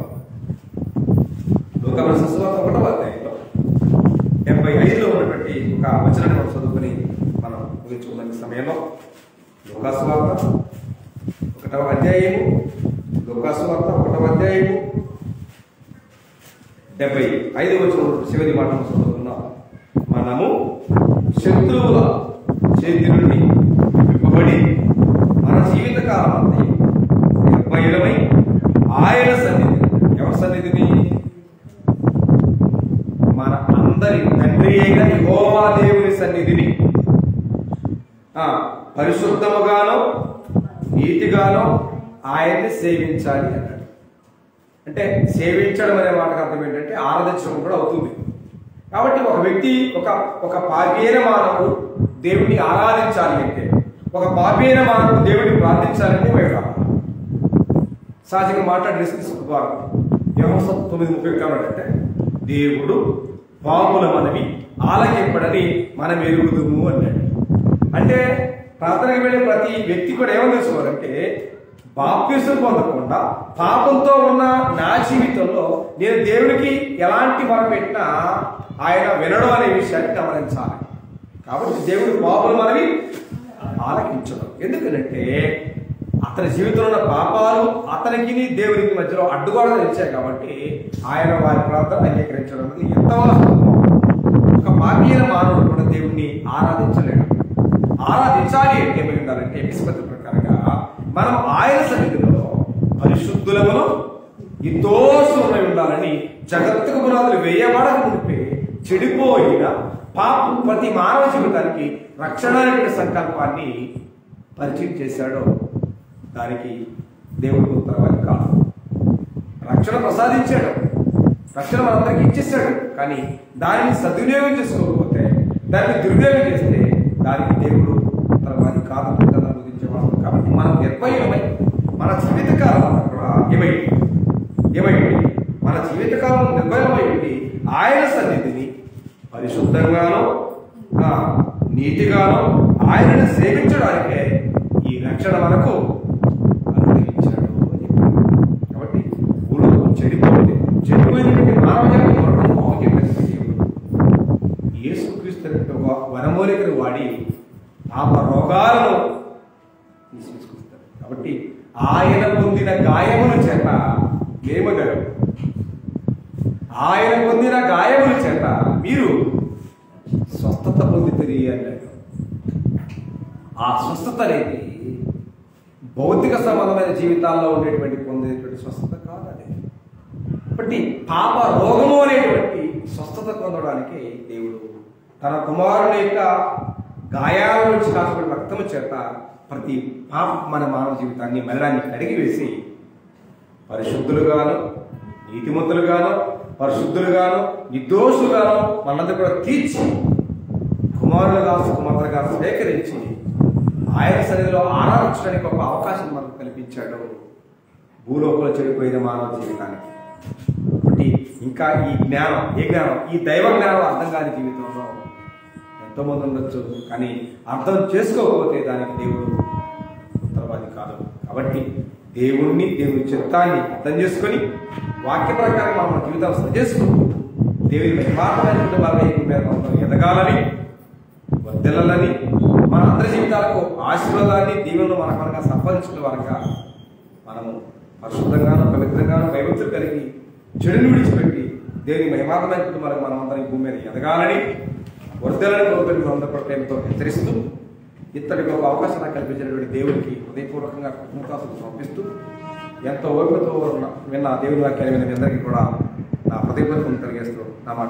75లో ఉన్నటువంటి ఒక వచనాన్ని మనం చదువుకొని మనం ముగించుకున్న సమయంలో లోకాసు వార్త 1వ అధ్యాయము 75 వచనం చివరి మాటను చదువుకున్నాం. మనము శత్రువుల చేతి నుండి విప్పబడి మన జీవిత కాలం నిర్భయులమై ఆయన సన్నిధి, ఎవరి సన్నిధిని? మన అందరి తండ్రి అయిన యెహోవా దేవుని సన్నిధిని పరిశుద్ధముగానో, నీతిగానో, ఆయన్ని సేవించాలి అన్నాడు. అంటే సేవించడం అనే మాటకు అర్థం ఏంటంటే ఆరాధించడం కూడా అవుతుంది. కాబట్టి ఒక వ్యక్తి ఒక పాపి అయిన మానవుడు దేవుడిని ఆరాధించాలి అంటే, ఒక పాపి అయిన మానవుడు దేవుడిని ప్రార్థించాలంటే మేము కావాలి. సహజంగా మాట్లాడే ద్వారా యెహోషువ 9:31 అంటే దేవుడు పాపుల మనవి ఆలకింపడని మనం ఎరుగుదుము అన్నాడు. అంటే ప్రార్థనకు వెళ్ళే ప్రతి వ్యక్తి కూడా ఏమని తెలుసుకోవాలంటే, బాప్తిసం పొందకుండా పాపంతో ఉన్న నా జీవితంలో నేను దేవుడికి ఎలాంటి వరం పెట్టినా ఆయన వినడం అనే విషయాన్ని గమనించాలి. కాబట్టి దేవుడు పాపుల మనవి ఆలకించడం. ఎందుకంటే అతని జీవితంలో ఉన్న పాపాలు అతనికి దేవునికి మధ్యలో అడ్డుగోడగా నిలిచాయి. కాబట్టి ఆయన వారి ప్రార్థన అంగీకరించడం అనేది ఎంత వాస్తవమో ఒక పాపీన మానవుడు కూడా దేవుణ్ణి ఆరాధించలేడు. ఆరాధించాలి అంటే ఏమి ఉండాలంటే ఎపిస్పతి ప్రకారంగా మనం ఆయన సన్నిధిలో పరిశుద్ధులమును నిర్దోషులమై ఉండాలని జగత్తుకు పునాదులు వేయబడక మునిపే చెడిపోయిన పాపం ప్రతి మానవ జీవితానికి రక్షణ అనే సంకల్పాన్ని పరిచయం చేశాడో దానికి దేవుడు ఉత్తరవాది కాదు. రక్షణ ప్రసాదించాడు, రక్షణ మనందరికీ ఇచ్చేసాడు. కానీ దానిని సద్వినియోగం చేసుకోకపోతే, దాన్ని దుర్వినియోగం చేస్తే దానికి దేవుడు ఉత్తరవాది కాదు బోధించేవాడు. కాబట్టి మనం నిర్భయమై మన జీవితకాలం కూడా ఏమైంది మన జీవితకాలం నిర్భయమై ఉండి ఆయన సన్నిధిని పరిశుద్ధంగానో నీతిగానో ఆయనను సేవించడానికే ఈ రక్షణ మనకు అనుగ్రహించాడు. కాబట్టి భూలోకం చెడిపోయినటువంటి మానవజాతి మరణం మోహం చెప్పేసి దేవుడు యేసుక్రీస్తు వనమూలికను వాడి పాప రోగాలను తీసుకొస్తాడు. కాబట్టి ఆయన పొందిన గాయముల చేత ఏమగలరు, ఆయన పొందిన గాయముల చేత మీరు స్వస్థత పొందితరి అన్నాడు. ఆ స్వస్థత అనేది భౌతిక సంబంధమైన జీవితాల్లో ఉండేటువంటి పొందేటువంటి స్వస్థత కాదని. కాబట్టి పాప రోగము అనేటువంటి స్వస్థత పొందడానికి దేవుడు తన కుమారుని యొక్క గాయాల నుంచి కాకపోయిన రక్తము చేత ప్రతి పాప మన మానవ జీవితాన్ని మరణాన్ని కడిగివేసి పరిశుద్ధులుగాను నీతిమంతులుగాను పరిశుద్ధులుగాను నిర్దోషులుగాను మనందరూ కూడా తీర్చి కుమారులుగా కుమార్తెలుగా స్వీకరించి ఆయన సన్నిధిలో ఆరాధించడానికి ఒక అవకాశం మనకు కల్పించాడు భూలోకంలో చెడిపోయిన మానవ జీవితానికి. కాబట్టి ఇంకా ఈ జ్ఞానం ఈ దైవ జ్ఞానం అర్థం కాని జీవితంలో ఎంతోమంది ఉండొచ్చు. కానీ అర్థం చేసుకోకపోతే దానికి దేవుడు ఉత్తరవాది కాదు. కాబట్టి దేవుణ్ణి దేవుని చిత్తాన్ని అర్థం చేసుకొని వాక్య ప్రకారం మన జీవితాలు సరి చేసుకుంటూ దేవుని మహిమాత్మైన వాళ్ళ ఎదగాలని వర్ధిల్లాలని మన అందరి జీవితాలకు ఆశీర్వాదాన్ని దీవెనలు మనకు సంపాదించిన వారంగా మనము పరిశుద్ధంగాను పవిత్రంగాను భయభక్తులు కలిగి చెడుని విడిచిపెట్టి దేవుని మహిమాత్మైన కుటుంబాలకు మనం అందరం భూమి మీద ఎదగాలని వర్ధిల్లాలని కోరుకొని అందరి ప్రేమతో హెచ్చరిస్తూ ఇత్తడికి ఒక అవకాశాన్ని కల్పించినటువంటి దేవుడికి హృదయపూర్వకంగా కృతజ్ఞతలు సమర్పిస్తూ ఎంతో ఓపికతో విన్న దేవుని వాక్యాన్ని విన్న అందరికీ కూడా నా హృదయపూర్వకం కలిగేస్తూ నా మాట